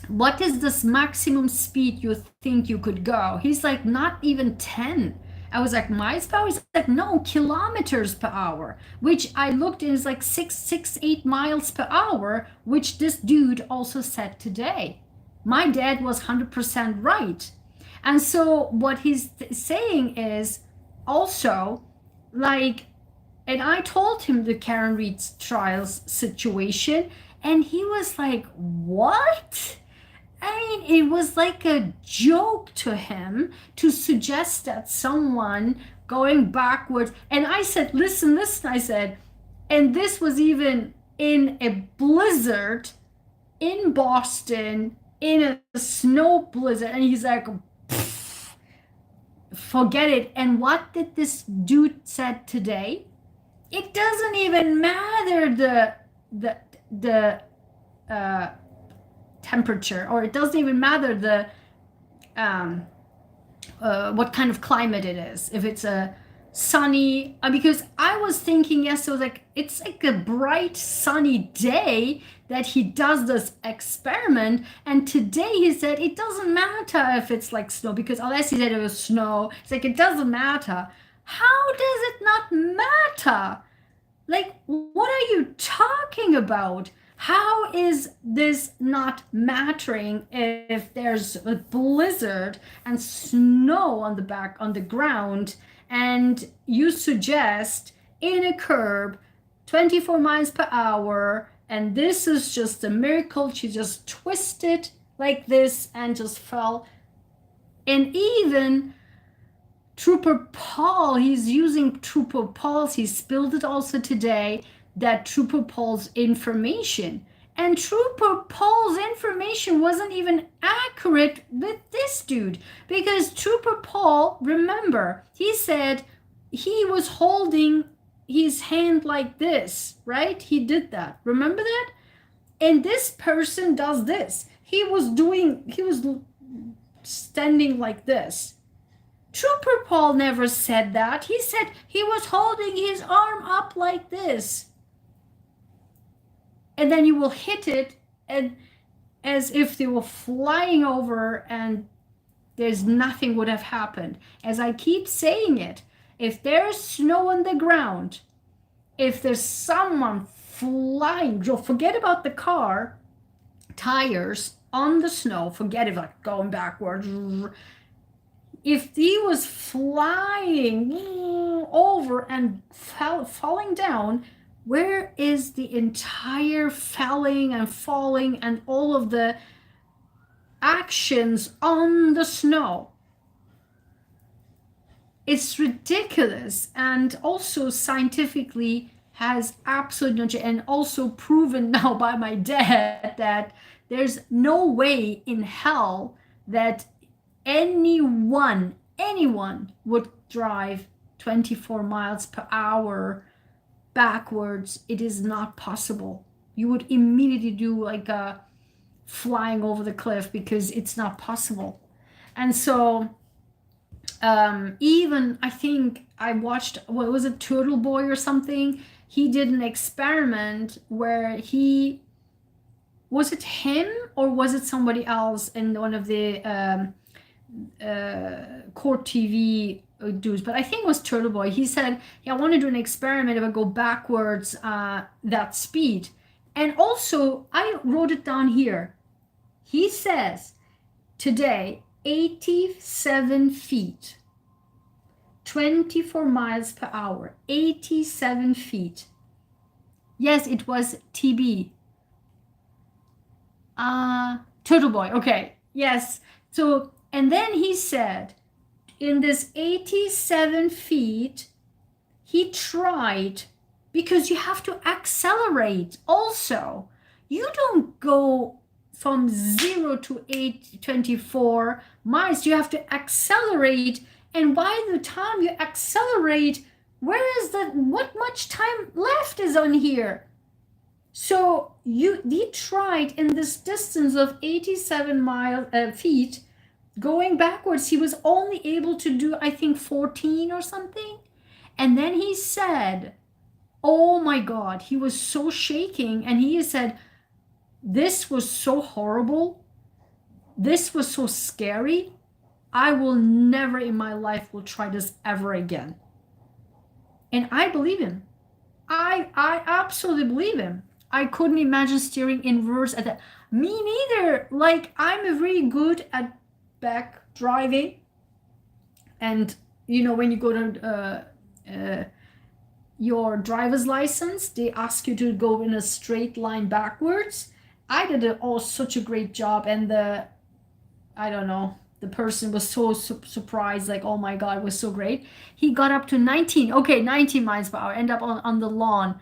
what is this maximum speed you think you could go? He's like, not even 10. I was like, miles per hour? He's like, no, kilometers per hour, which I looked in, is like 8 miles per hour, which this dude also said today. My dad was 100% right. And so what he's saying is also, like, and I told him the Karen Reed's trials situation, and he was like, what? I mean, it was like a joke to him to suggest that someone going backwards. And I said, listen, I said, and this was even in a blizzard in Boston, in a snow blizzard. And he's like, forget it. And what did this dude said today? It doesn't even matter the temperature, or it doesn't even matter the what kind of climate it is. If it's a sunny, because I was thinking, yes, so like it's like a bright sunny day that he does this experiment, and today he said it doesn't matter if it's like snow, because unless he said it was snow, it's like it doesn't matter. How does it not matter? Like, what are you talking about? How is this not mattering if there's a blizzard and snow on the ground, and you suggest in a curb 24 miles per hour, and this is just a miracle, she just twisted like this and just fell. And even Trooper Paul, he's using Trooper Paul's, he spilled it also today, that Trooper Paul's information. And Trooper Paul's information wasn't even accurate with this dude, because Trooper Paul, remember, he said he was holding his hand like this, right? He did that. Remember that? And this person does this. He was standing like this. Trooper Paul never said that. He said he was holding his arm up like this. And then you will hit it, and as if they were flying over and there's nothing would have happened. As I keep saying it, if there's snow on the ground, if there's someone flying, forget about the car tires on the snow, forget it, like going backwards. If he was flying over and falling down, where is the entire falling and all of the actions on the snow? It's ridiculous, and also scientifically has absolutely no, and also proven now by my dad that there's no way in hell that anyone would drive 24 miles per hour backwards. It is not possible. You would immediately do like a flying over the cliff, because it's not possible. And so even I think I watched, what was it, Turtle Boy or something, he did an experiment where was it him or was it somebody else in one of the court TV dudes, but I think it was Turtle Boy. He said, yeah, I want to do an experiment if I go backwards that speed. And also, I wrote it down here. He says, today, 87 feet, 24 miles per hour, 87 feet. Yes, it was TB. Turtle Boy, okay, yes. So, and then he said, in this 87 feet, he tried because you have to accelerate also. You don't go from 0 to 824 miles. You have to accelerate, and by the time you accelerate, where is that, what much time left is on here? So they tried in this distance of 87 feet going backwards. He was only able to do, I think, 14 or something. And then he said, oh my God, he was so shaking. And he said, this was so horrible. This was so scary. I will never in my life will try this ever again. And I believe him. I absolutely believe him. I couldn't imagine steering in reverse at that. Me neither. Like, I'm very good at back driving. And, you know, when you go to your driver's license, they ask you to go in a straight line backwards. I did such a great job. And I don't know, the person was so surprised, like, oh my God, it was so great. He got up to 19 miles per hour, end up on the lawn.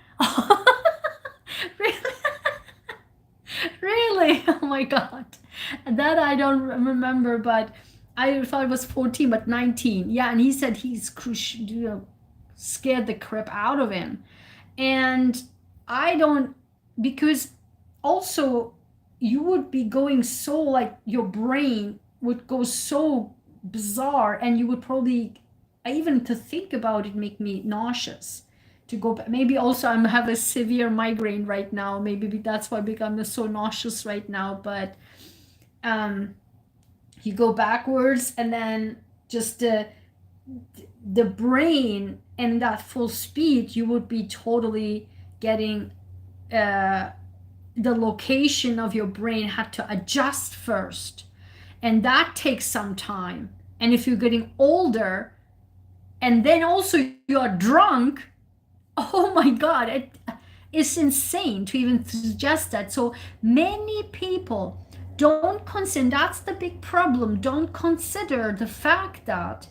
Really? Really? Oh my God. That I don't remember, but I thought it was 14, but 19. Yeah, and he said he's scared the crap out of him. And I don't, because also you would be going so, like, your brain would go so bizarre, and you would probably, even to think about it, make me nauseous to go back. Maybe also I have a severe migraine right now. Maybe that's why I'm so nauseous right now. But you go backwards, and then just the brain and that full speed, you would be totally getting the location of your brain had to adjust first, and that takes some time. And if you're getting older and then also you're drunk, oh my God, it's insane to even suggest that. So many people don't consider, that's the big problem, don't consider the fact that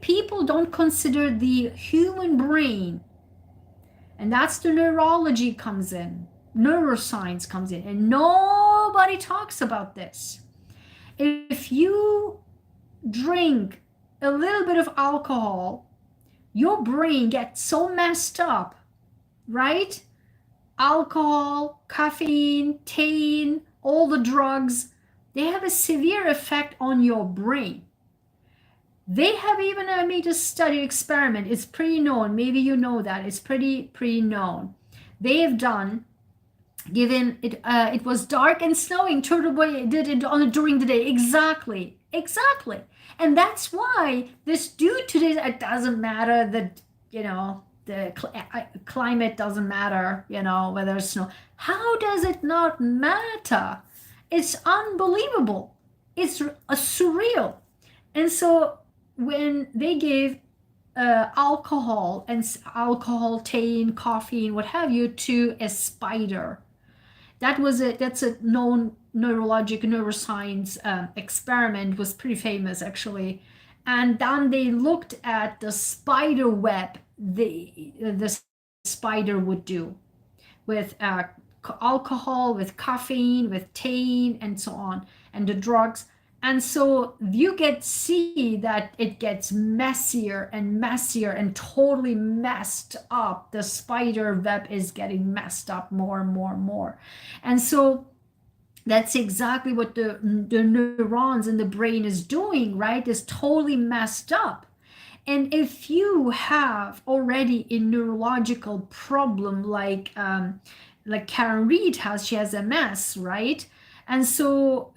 people don't consider the human brain. And that's the neurology comes in, neuroscience comes in, and nobody talks about this. If you drink a little bit of alcohol, your brain gets so messed up, right? Alcohol, caffeine, thein, all the drugs, they have a severe effect on your brain. They have even made a study experiment. It's pretty known. Maybe you know that. It's pretty known. They have done, given it, it was dark and snowing. Turtle Boy did it during the day. Exactly. And that's why this dude today, it doesn't matter that, you know, the climate doesn't matter, you know, whether it's snow. How does it not matter? It's unbelievable. It's surreal. And so when they gave alcohol, thein, coffee, what have you, to a spider, that's a known neuroscience experiment, was pretty famous actually. And then they looked at the spider web the spider would do with alcohol, with caffeine, with thein, and so on, and the drugs. And so you see that it gets messier and messier and totally messed up. The spider web is getting messed up more and more and more. And so that's exactly what the neurons in the brain is doing, right? It's totally messed up. And if you have already a neurological problem, like Karen Reed has, she has MS, right? And so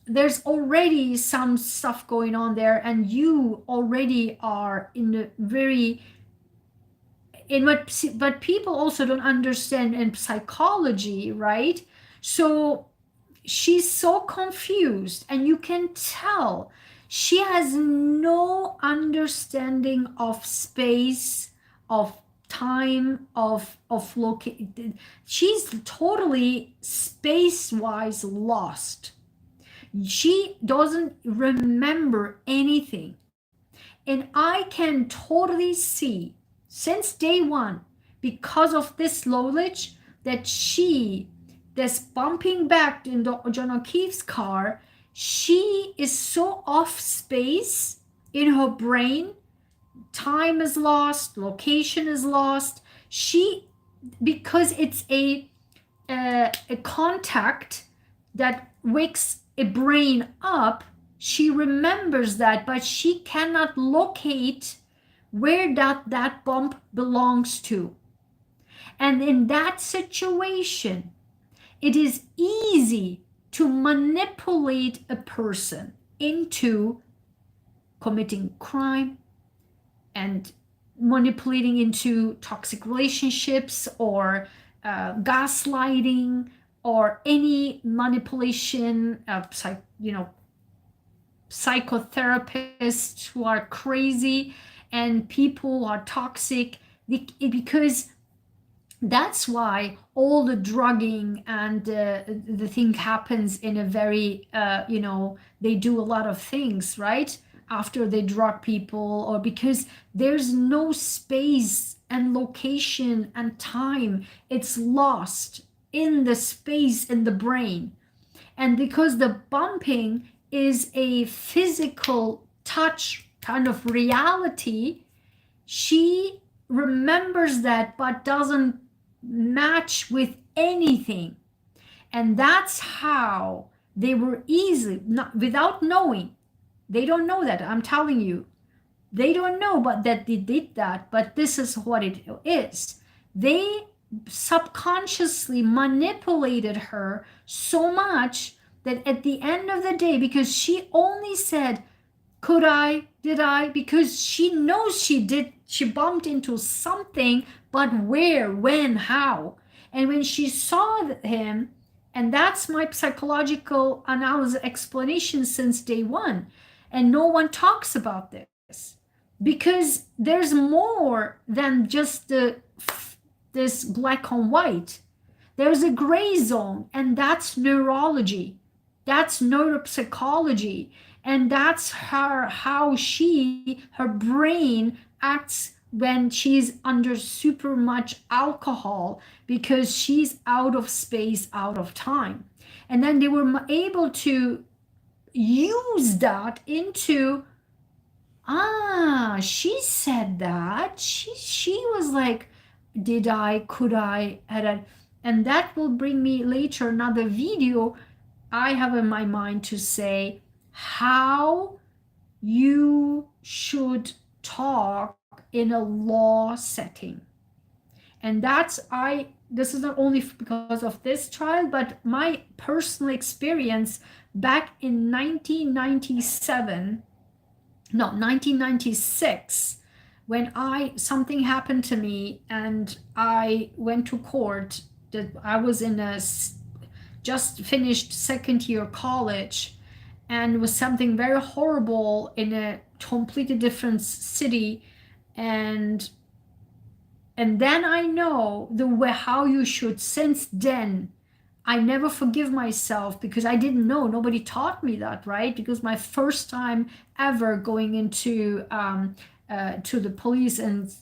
there's already some stuff going on there, and you already are in a very, but people also don't understand in psychology, right? So she's so confused, and you can tell she has no understanding of space, of time, of location. She's totally space-wise lost. She doesn't remember anything. And I can totally see, since day one, because of this knowledge that this bumping back in John O'Keefe's car, she is so off space in her brain. Time is lost, location is lost. Because it's a contact that wakes a brain up, she remembers that, but she cannot locate where that bump belongs to. And in that situation, it is easy to manipulate a person into committing crime and manipulating into toxic relationships or gaslighting or any manipulation of psychotherapists who are crazy and people who are toxic, because that's why all the drugging and the thing happens in a very they do a lot of things right after they drug people, or because there's no space and location and time. It's lost in the space in the brain. And because the bumping is a physical touch kind of reality, she remembers that but doesn't match with anything. And that's how they were easily, not without knowing. They don't know that, I'm telling you. They don't know but that they did that, but this is what it is. They subconsciously manipulated her so much that at the end of the day, because she only said, could I, did I, because she knows she did, she bumped into something, but where, when, how. And when she saw him, and that's my psychological analysis explanation since day one, and no one talks about this because there's more than just this black and white. There's a gray zone, and that's neurology, that's neuropsychology, and that's how her brain acts when she's under super much alcohol, because she's out of space, out of time. And then they were able to use that into, she said that, she was like, did I, could I, had I. And that will bring me later another video I have in my mind to say how you should talk in a law setting. And this is not only because of this trial, but my personal experience back in 1996, when something happened to me and I went to court. That I was in a just finished second year college, and it was something very horrible in a completely different city, and then I know the way how you should. Since then I never forgive myself because I didn't know, nobody taught me that, right? Because my first time ever going into to the police and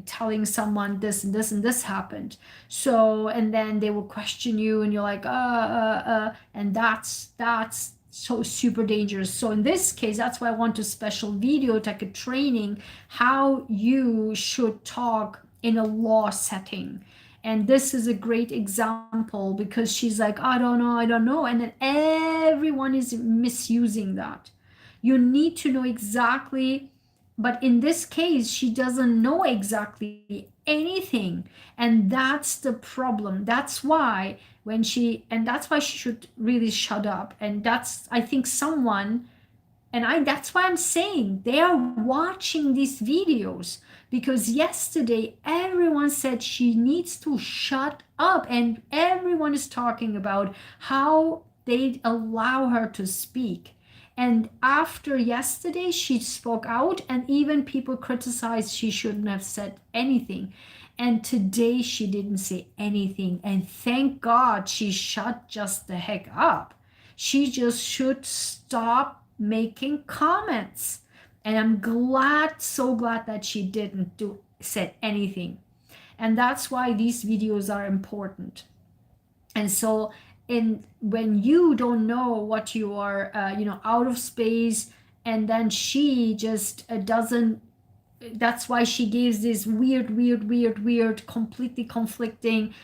telling someone this and this and this happened. So, and then they will question you and you're like, and that's so super dangerous. So in this case, that's why I want a special video, like a training, how you should talk in a law setting. And this is a great example because she's like, I don't know. And then everyone is misusing that. You need to know exactly, but in this case, she doesn't know exactly anything. And that's the problem. That's why that's why she should really shut up. And that's, I think someone, that's why I'm saying they are watching these videos, because yesterday everyone said she needs to shut up, and everyone is talking about how they allow her to speak. And after yesterday, she spoke out, and even people criticized she shouldn't have said anything. And today she didn't say anything. And thank God she shut just the heck up. She just should stop making comments. And I'm glad, so glad that she didn't said anything. And that's why these videos are important. And so, when you don't know what you are, out of space, and then she just doesn't, that's why she gives these weird, completely conflicting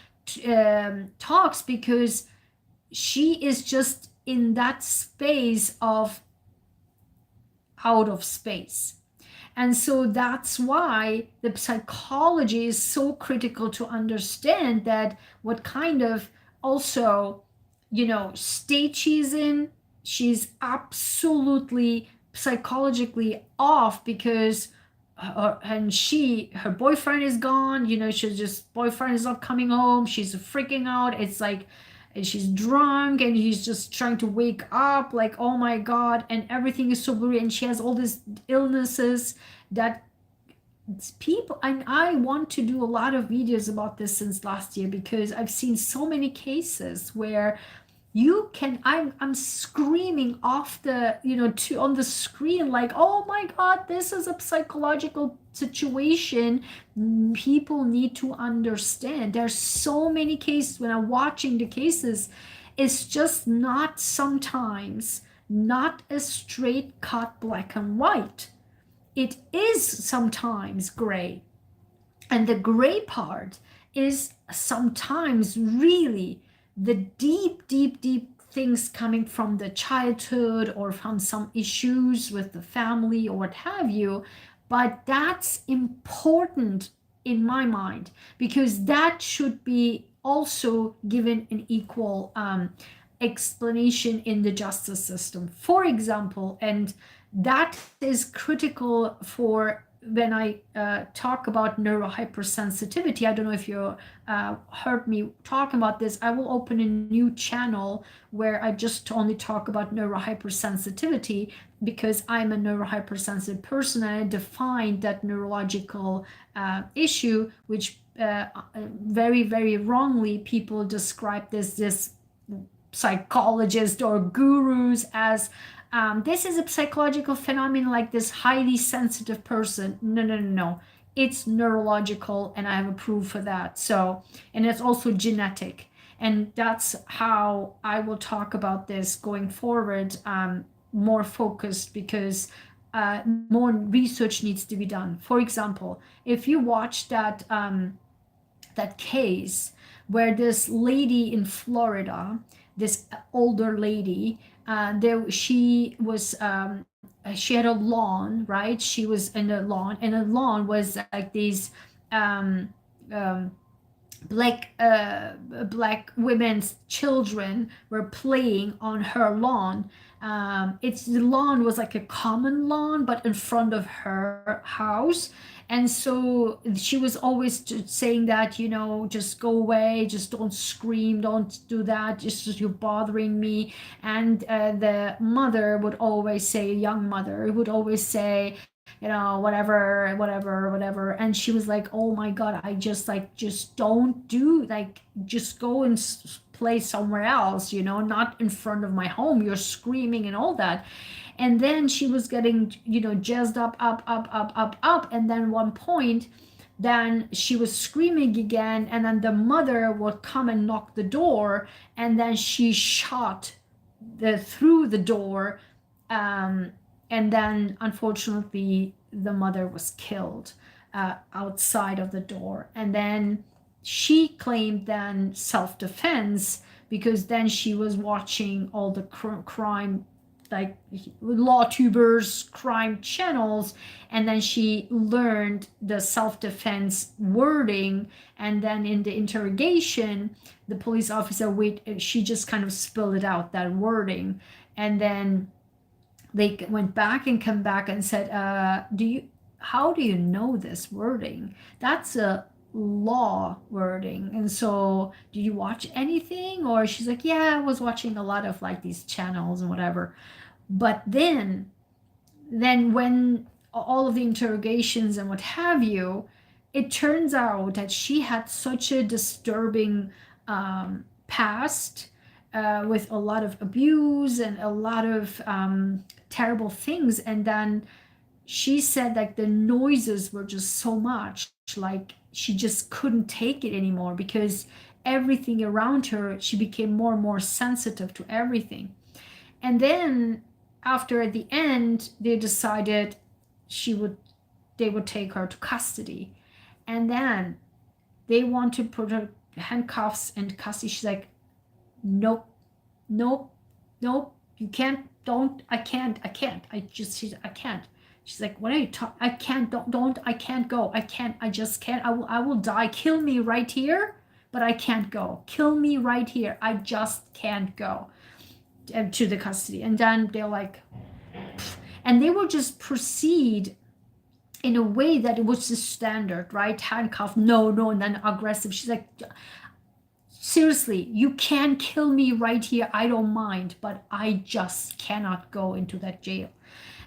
talks, because she is just in that space of out of space. And so that's why the psychology is so critical to understand that what kind of also, state she's in. She's absolutely psychologically off, because her boyfriend is gone. She's just, boyfriend is not coming home. She's freaking out. It's like, and she's drunk, and he's just trying to wake up, like, oh my god, and everything is so blurry, and she has all these illnesses that people, and I want to do a lot of videos about this since last year, because I've seen so many cases where you can, I'm screaming off the, to on the screen, like, oh my god, this is a psychological situation. People need to understand. There's so many cases. When I'm watching the cases, it's just not, sometimes not a straight cut black and white. It is sometimes gray, and the gray part is sometimes really the deep things coming from the childhood, or from some issues with the family, or what have you. But that's important in my mind, because that should be also given an equal explanation in the justice system, for example. And that is critical for when I talk about neurohypersensitivity. I don't know if you heard me talking about this. I will open a new channel where I just only talk about neurohypersensitivity, because I'm a neurohypersensitive person, and I defined that neurological issue, which very wrongly people describe this psychologist or gurus as this is a psychological phenomenon, like this highly sensitive person. No. It's neurological, and I have a proof for that. So, and it's also genetic. And that's how I will talk about this going forward, more focused, because more research needs to be done. For example, if you watch that case where this lady in Florida, this older lady, she had a lawn, right? She was in a lawn, and the lawn was like these um, um, black women's children were playing on her lawn. It's the lawn was like a common lawn, but in front of her house. And so she was always saying that, just go away, just don't scream, don't do that, just you're bothering me. And the mother would always say, young mother would always say, whatever. And she was like, oh my god, I just like, just don't do, like, just go and play somewhere else, not in front of my home, you're screaming and all that. And then she was getting, jazzed up, and then one point, then she was screaming again, and then the mother would come and knock the door, and then she shot through the door. And then unfortunately the mother was killed outside of the door. And then she claimed then self-defense, because then she was watching all the crime, like law tubers, crime channels, and then she learned the self-defense wording. And then in the interrogation, the police officer, she just kind of spilled it out, that wording. And then they went back and come back and said, how do you know this wording? That's a law wording. And so, did you watch anything? Or she's like, yeah, I was watching a lot of like these channels and whatever. But then when all of the interrogations and what have you, it turns out that she had such a disturbing past, with a lot of abuse and a lot of terrible things. And then she said like the noises were just so much, like she just couldn't take it anymore because everything around her, she became more and more sensitive to everything. And then after at the end, they decided they would take her to custody. And then they want to put her handcuffs and custody. She's like, nope, nope, nope, you can't, don't, I can't, I can't. She's like, what are you talking? I can't, don't, I can't go. I can't, I just can't. I will die. Kill me right here, but I can't go. Kill me right here. I just can't go to the custody. And then they're like, and they will just proceed in a way that it was the standard, right? Handcuff, no, no, and then aggressive. She's like, seriously, you can kill me right here. I don't mind, but I just cannot go into that jail.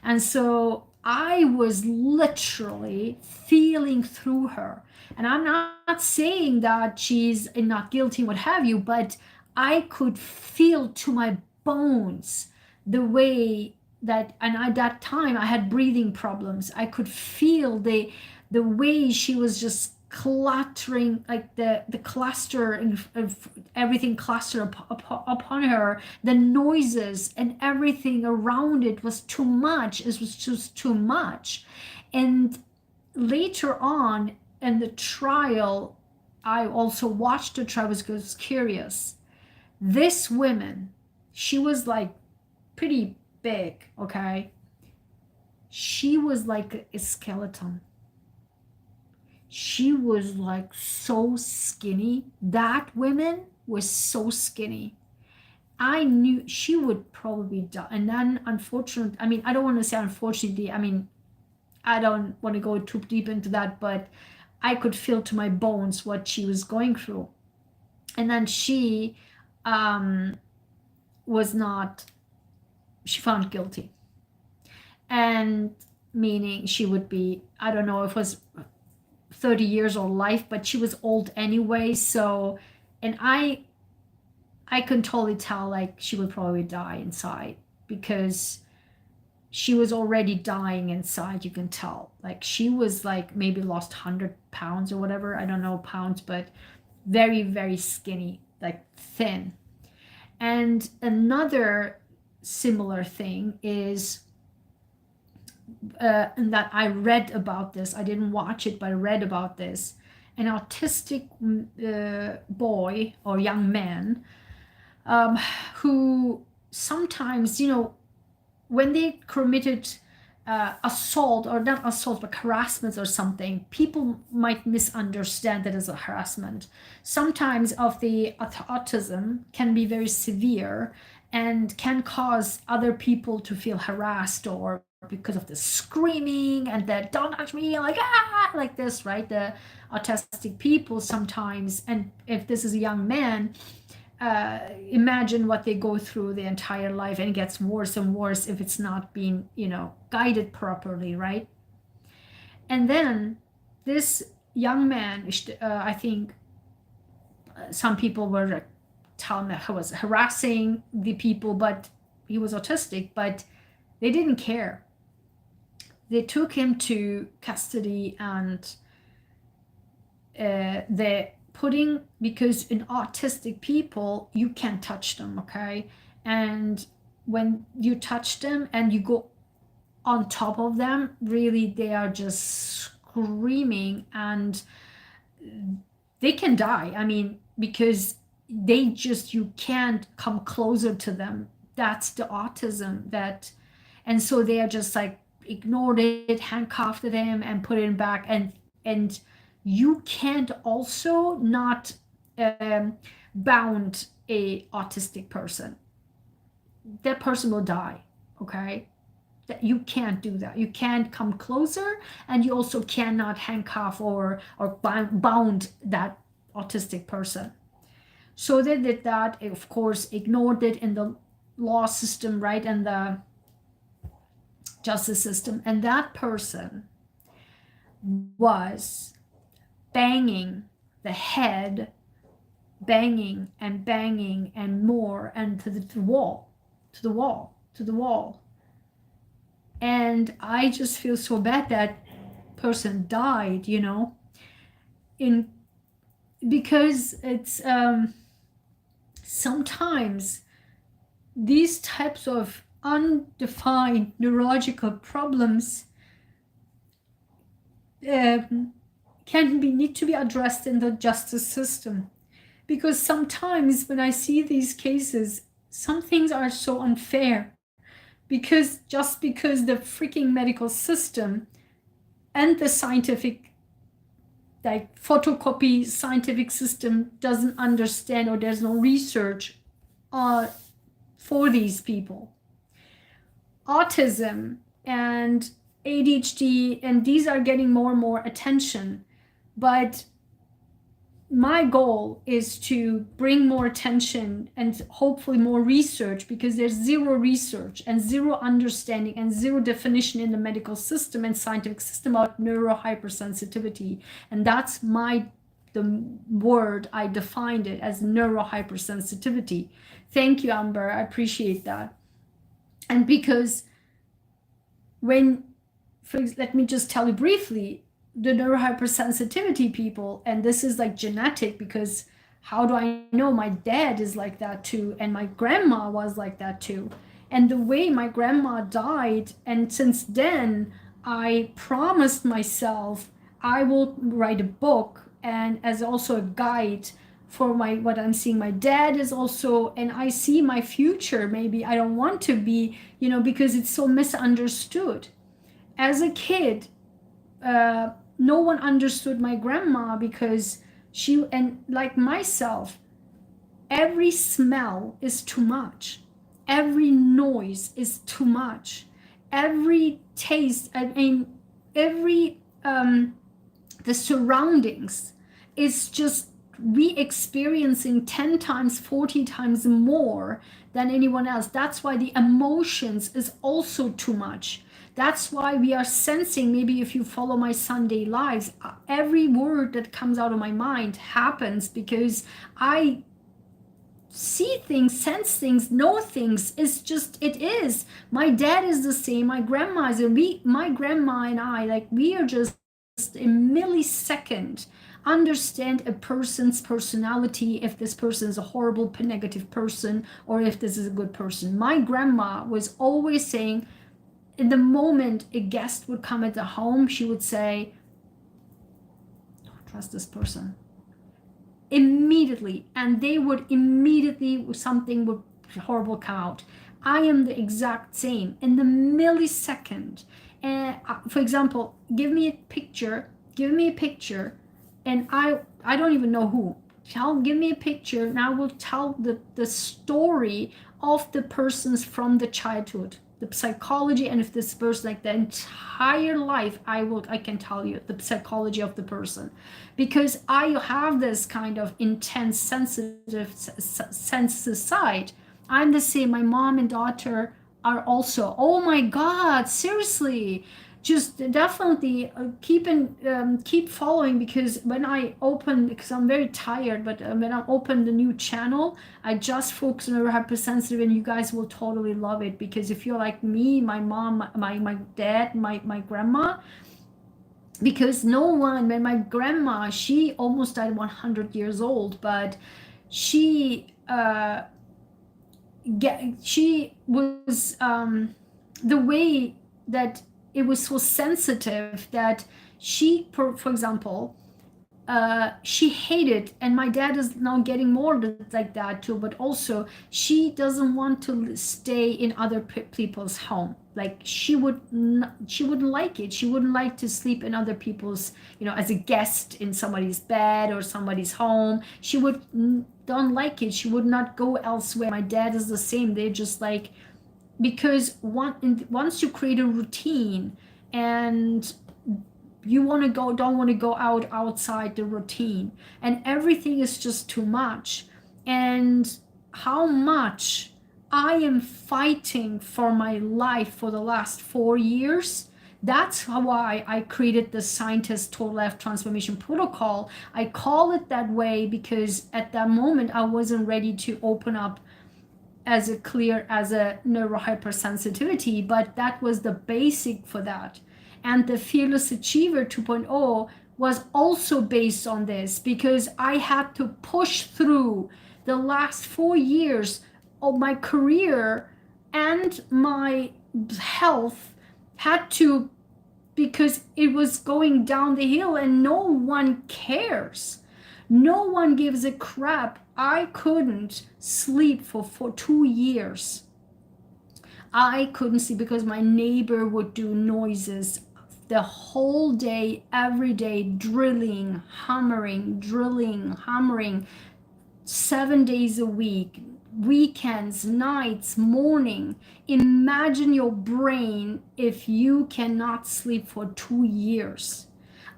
And so I was literally feeling through her. And I'm not saying that she's not guilty, what have you, but I could feel to my bones the way that, and at that time I had breathing problems. I could feel the way she was just cluttering, like the cluster of everything clustered upon her, the noises and everything around it was too much. It was just too much. And later on in the trial, I also watched the trial because I was curious. This woman, she was like pretty big, okay? She was like a skeleton. She was like so skinny. That woman was so skinny. I knew she would probably die. And then unfortunately, I mean, I don't want to say unfortunately, I mean, I don't want to go too deep into that, but I could feel to my bones what she was going through. And then she was not, she found guilty. And meaning she would be, I don't know if it was 30 years or life, but she was old anyway. So, and I can totally tell like she would probably die inside because she was already dying inside. You can tell like she was like maybe lost 100 pounds or whatever. I don't know pounds, but very, very skinny, like thin. And another similar thing is, and that I read about this. I didn't watch it, but I read about this. An autistic boy or young man who sometimes, you know, when they committed assault, or not assault, but harassment or something, people might misunderstand that as a harassment. Sometimes of the autism can be very severe and can cause other people to feel harassed, or because of the screaming and the don't touch me, like ah, like this, right? The autistic people sometimes, and if this is a young man, imagine what they go through the entire life, and it gets worse and worse if it's not being, you know, guided properly, right? And then this young man, I think some people were telling that he was harassing the people, but he was autistic, but they didn't care. They took him to custody, and the putting, because in autistic people you can't touch them, okay? And when you touch them and you go on top of them, really they are just screaming, and they can die. I mean, because they just, you can't come closer to them. That's the autism that, and so they are just like ignored it, handcuffed him and put him back. And you can't also not bound a autistic person. That person will die, okay? That you can't do that. You can't come closer, and you also cannot handcuff or bound that autistic person. So they did that, of course, ignored it in the law system, right, and the justice system. And that person was banging the head, banging and more, and to the wall, to the wall, to the wall. And I just feel so bad that person died, you know, in because it's sometimes these types of undefined neurological problems can be need to be addressed in the justice system. Because sometimes when I see these cases, some things are so unfair. Because just because the freaking medical system and the scientific, like photocopy scientific system doesn't understand, or there's no research for these people. Autism and ADHD, and these are getting more and more attention, but my goal is to bring more attention and hopefully more research, because there's zero research and zero understanding and zero definition in the medical system and scientific system about neurohypersensitivity. And that's the word I defined it as, neurohypersensitivity. Thank you, Amber. I appreciate that. And because let me just tell you briefly, the neurohypersensitivity people, and this is like genetic, because how do I know? My dad is like that too, and my grandma was like that too. And the way my grandma died, and since then I promised myself I will write a book, and as also a guide for what I'm seeing. My dad is also, and I see my future. Maybe I don't want to be, because it's so misunderstood. As a kid, no one understood my grandma, because and like myself, every smell is too much, every noise is too much, every taste, every the surroundings is just we experiencing 10 times 40 times more than anyone else. That's why the emotions is also too much. That's why we are sensing, maybe if you follow my Sunday lives, every word that comes out of my mind happens because I see things, sense things, know things. It's just, it is. My dad is the same. My grandma is, my grandma and I, like, we are just a millisecond understand a person's personality, if this person is a horrible negative person or if this is a good person. My grandma was always saying, in the moment a guest would come at the home, she would say, don't trust this person. Immediately, and they would immediately, something would horrible come out. I am the exact same in the millisecond. And for example, give me a picture, and I don't even know who. Give me a picture, and I will tell the story of the persons from the childhood, the psychology, and if this person, like the entire life, I can tell you the psychology of the person, because I have this kind of intense sensitive side. I'm the same. My mom and daughter are also. Oh my God, seriously. Just definitely keep following, because when I open, because I'm very tired, but when I open the new channel, I just focus on hypersensitive, and you guys will totally love it, because if you're like me, my mom, my dad, my grandma, because no one, when my grandma, she almost died 100 years old, but she was the way that it was so sensitive that she, for example, she hated, and my dad is now getting more like that too, but also she doesn't want to stay in other people's home. Like she wouldn't like it. She wouldn't like to sleep in other people's, as a guest in somebody's bed or somebody's home. She don't like it. She would not go elsewhere. My dad is the same. They're just like, because once you create a routine and you don't want to go outside the routine, and everything is just too much. And how much I am fighting for my life for the last 4 years. That's why I created the Scientist Total Life Transformation Protocol. I call it that way because at that moment I wasn't ready to open up as clear as a neurohypersensitivity, but that was the basic for that. And the Fearless Achiever 2.0 was also based on this, because I had to push through the last 4 years of my career and my health had to, because it was going down the hill and no one cares. No one gives a crap. I couldn't sleep for 2 years. I couldn't sleep because my neighbor would do noises the whole day, every day, drilling, hammering, 7 days a week, weekends, nights, morning. Imagine your brain if you cannot sleep for 2 years.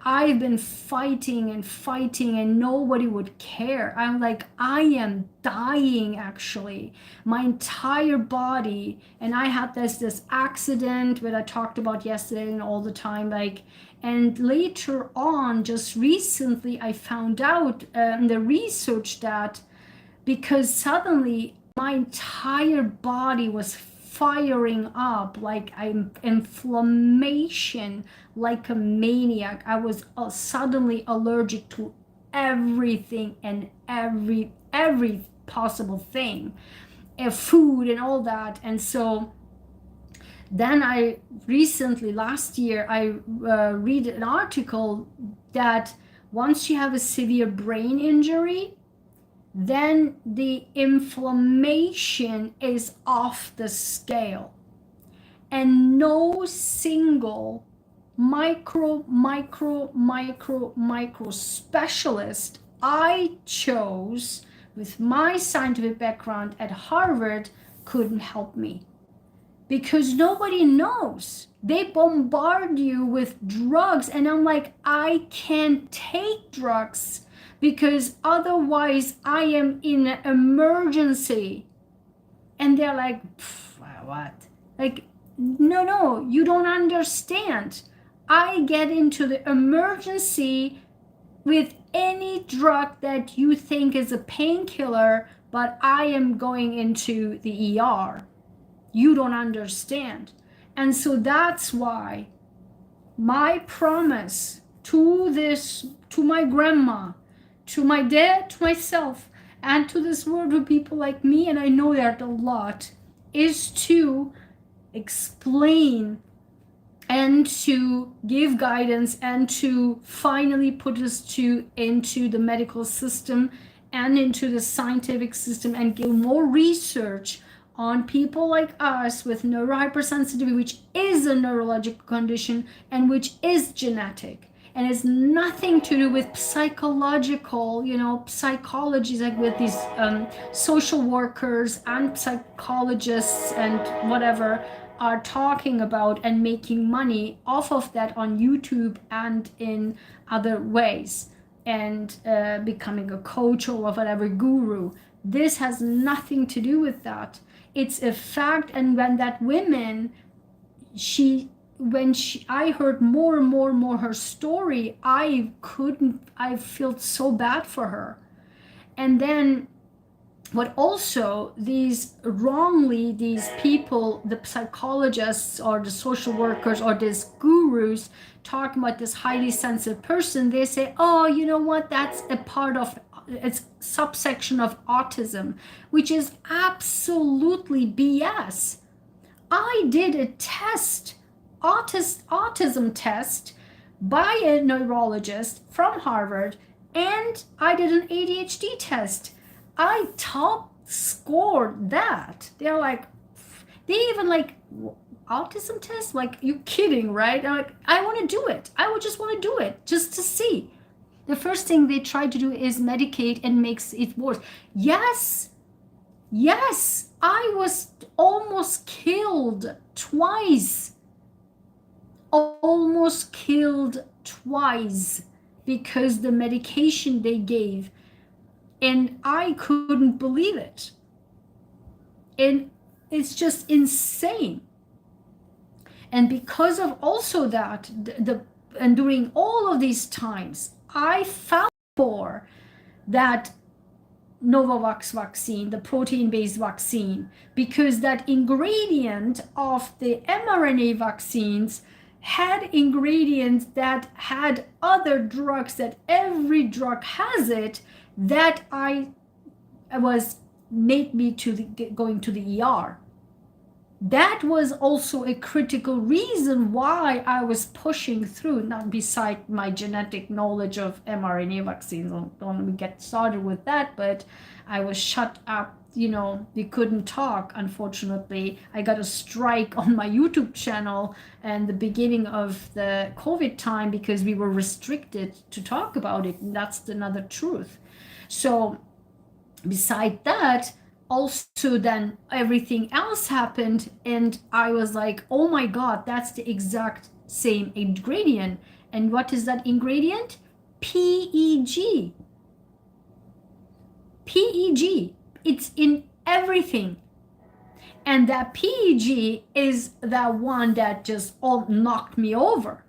I've been fighting and nobody would care. I'm like, I am dying actually. My entire body, and I had this accident that I talked about yesterday and all the time, like, and later on, just recently, I found out in the research that because suddenly my entire body was firing up like I'm inflammation like a maniac. I was suddenly allergic to everything and every possible thing, food and all that. And so then I recently, last year, I read an article that once you have a severe brain injury, then the inflammation is off the scale. And no single micro specialist I chose with my scientific background at Harvard couldn't help me. Because nobody knows. They bombard you with drugs, and I'm like, I can't take drugs because otherwise I am in an emergency. And they're like, what? Like, no, you don't understand. I get into the emergency with any drug that you think is a painkiller, but I am going into the ER. You don't understand. And so that's why my promise to my grandma, to my dad, to myself, and to this world of people like me, and I know that a lot, is to explain and to give guidance and to finally put us into the medical system and into the scientific system and give more research on people like us with neurohypersensitivity, which is a neurological condition and which is genetic and has nothing to do with psychological, psychologies, like with these social workers and psychologists and whatever are talking about and making money off of that on YouTube and in other ways, and becoming a coach or whatever, guru. This has nothing to do with that. It's a fact. And when that woman, I heard more and more her story, I felt so bad for her. And then what also these people, the psychologists or the social workers or these gurus talking about this highly sensitive person, they say, oh, you know what, that's a part of, it's subsection of autism, which is absolutely BS. I did a test, autism test by a neurologist from Harvard, and I did an ADHD test. I top scored that. They're like, they even like, autism test? Like, you kidding, right? I'm like, I want to do it. I would just want to do it just to see. The first thing they try to do is medicate and makes it worse. Yes, I was almost killed twice. Almost killed twice because the medication they gave, and I couldn't believe it. And it's just insane. And because of also that, and during all of these times, I found for that Novavax vaccine, the protein-based vaccine, because that ingredient of the mRNA vaccines had ingredients that had other drugs, that every drug has it, that I was made me to going to the ER. That was also a critical reason why I was pushing through, not beside my genetic knowledge of mRNA vaccines. Don't get started with that, but I was shut up. We couldn't talk, unfortunately. I got a strike on my YouTube channel and the beginning of the COVID time because we were restricted to talk about it. And that's another truth. So beside that, also then everything else happened, and I was like, oh my God, that's the exact same ingredient. And what is that ingredient? PEG. PEG. It's in everything. And that PEG is that one that just all knocked me over.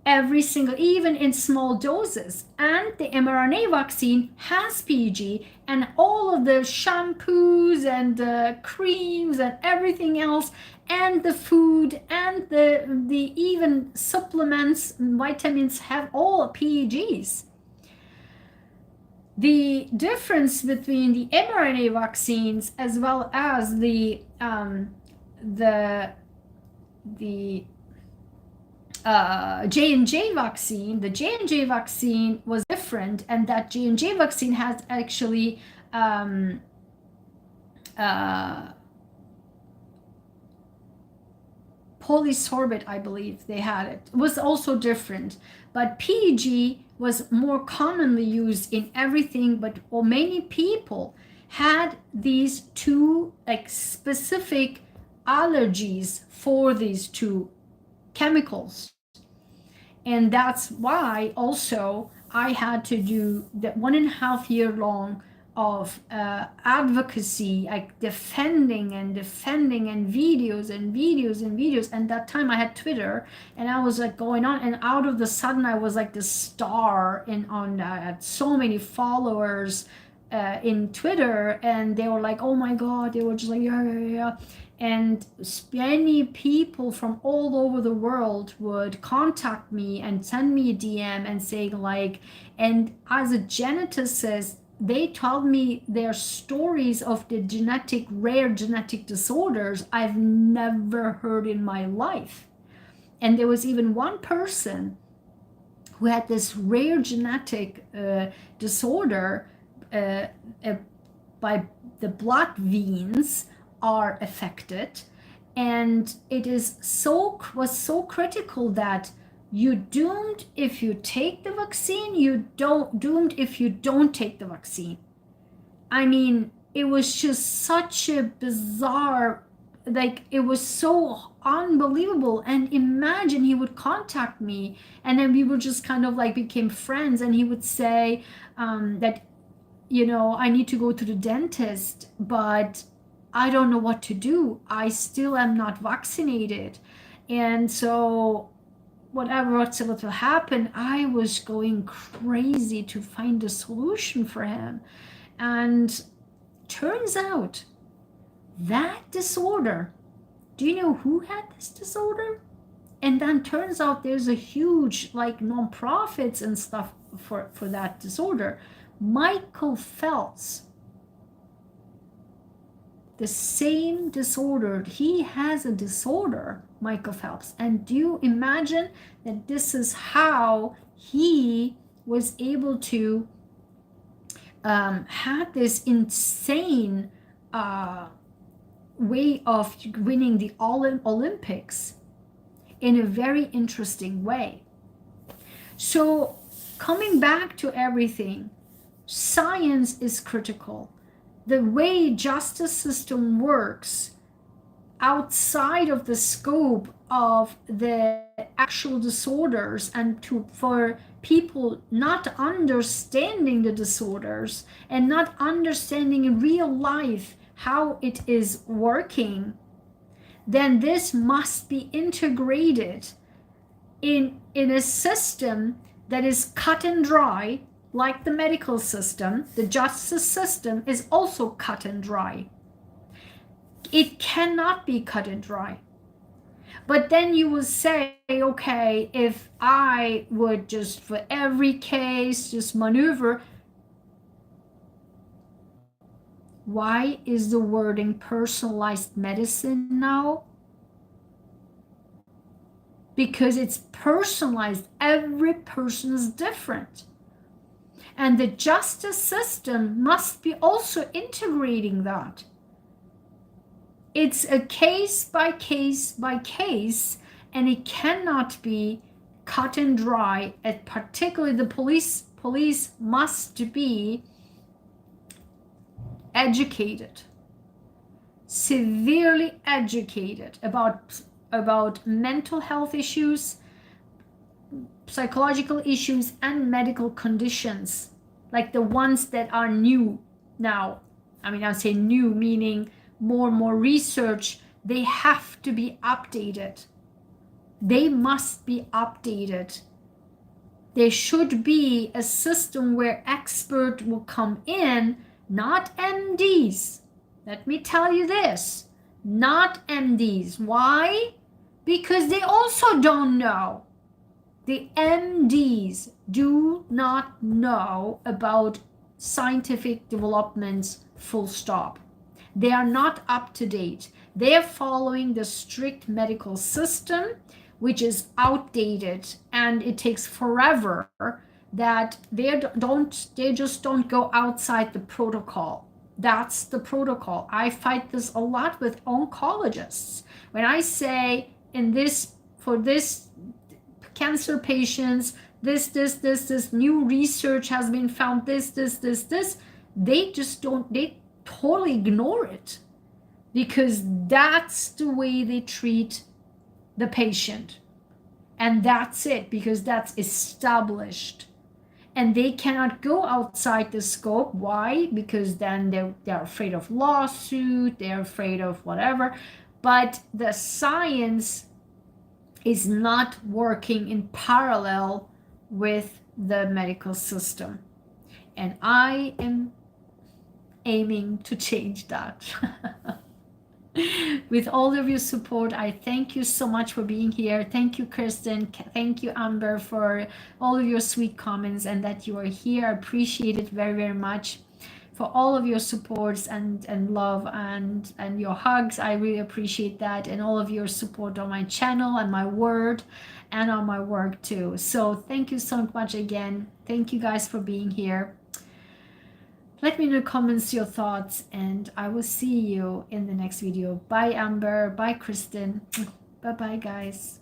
Every single, even in small doses. And the mRNA vaccine has PEG, and all of the shampoos and the creams and everything else, and the food and the even supplements and vitamins have all PEGs. The difference between the mRNA vaccines as well as the J&J vaccine, the J&J vaccine was different, and that J&J vaccine has actually polysorbate, I believe they had it. It was also different, but PEG was more commonly used in everything, but many people had these two specific allergies for these two chemicals. And that's why also I had to do that 1.5 year long of advocacy, like defending and videos and that time I had Twitter, and I was like going on, and out of the sudden I was like the star I had so many followers in Twitter, and they were like, oh my God, they were just like yeah. And many people from all over the world would contact me and send me a DM and saying like, and as a geneticist, they told me their stories of the rare genetic disorders I've never heard in my life. And there was even one person who had this rare genetic disorder by the blood veins are affected, and it was so critical that you doomed if you take the vaccine, you doomed if you don't take the vaccine. I mean, it was just such a bizarre, like it was so unbelievable. And imagine he would contact me, and then we were just kind of like became friends, and he would say that I need to go to the dentist, but I don't know what to do. I still am not vaccinated. And so what's about to happen, I was going crazy to find a solution for him. And turns out that disorder, do you know who had this disorder? And then turns out there's a huge like nonprofits and stuff for that disorder. Michael Phelps, the same disorder. He has a disorder, Michael Phelps. And do you imagine that this is how he was able to have this insane way of winning the Olympics in a very interesting way. So coming back to everything, science is critical. The way justice system works outside of the scope of the actual disorders, and for people not understanding the disorders and not understanding in real life how it is working, then this must be integrated in a system that is cut and dry, like the medical system, the justice system is also cut and dry. It cannot be cut and dry. But then you will say, okay, if I would just for every case just maneuver, why is the wording personalized medicine now? Because it's personalized. Every person is different. And the justice system must be also integrating that. It's a case by case by case, and it cannot be cut and dry. And particularly the police must be educated, severely educated about mental health issues, psychological issues, and medical conditions, like the ones that are new now. I mean, I say new meaning more and more research. They have to be updated. They must be updated. There should be a system where expert will come in, not MDs. Let me tell you this, not MDs. Why? Because they also don't know. The MDs do not know about scientific developments, full stop. They are not up to date. They are following the strict medical system, which is outdated, and it takes forever that they just don't go outside the protocol. That's the protocol. I fight this a lot with oncologists. When I say for this cancer patients, this new research has been found, this, they totally ignore it, because that's the way they treat the patient. And that's it, because that's established. And they cannot go outside the scope. Why? Because then they're afraid of lawsuit, they're afraid of whatever. But the science is not working in parallel with the medical system. And I am aiming to change that. With all of your support, I thank you so much for being here. Thank you, Kristen. Thank you, Amber, for all of your sweet comments and that you are here. I appreciate it very, very much. For all of your supports and love and your hugs, I really appreciate that, and all of your support on my channel and my word and on my work too. So thank you so much again. Thank you guys for being here. Let me know in the comments your thoughts, and I will see you in the next video. Bye, Amber. Bye, Kristen. Bye-bye, guys.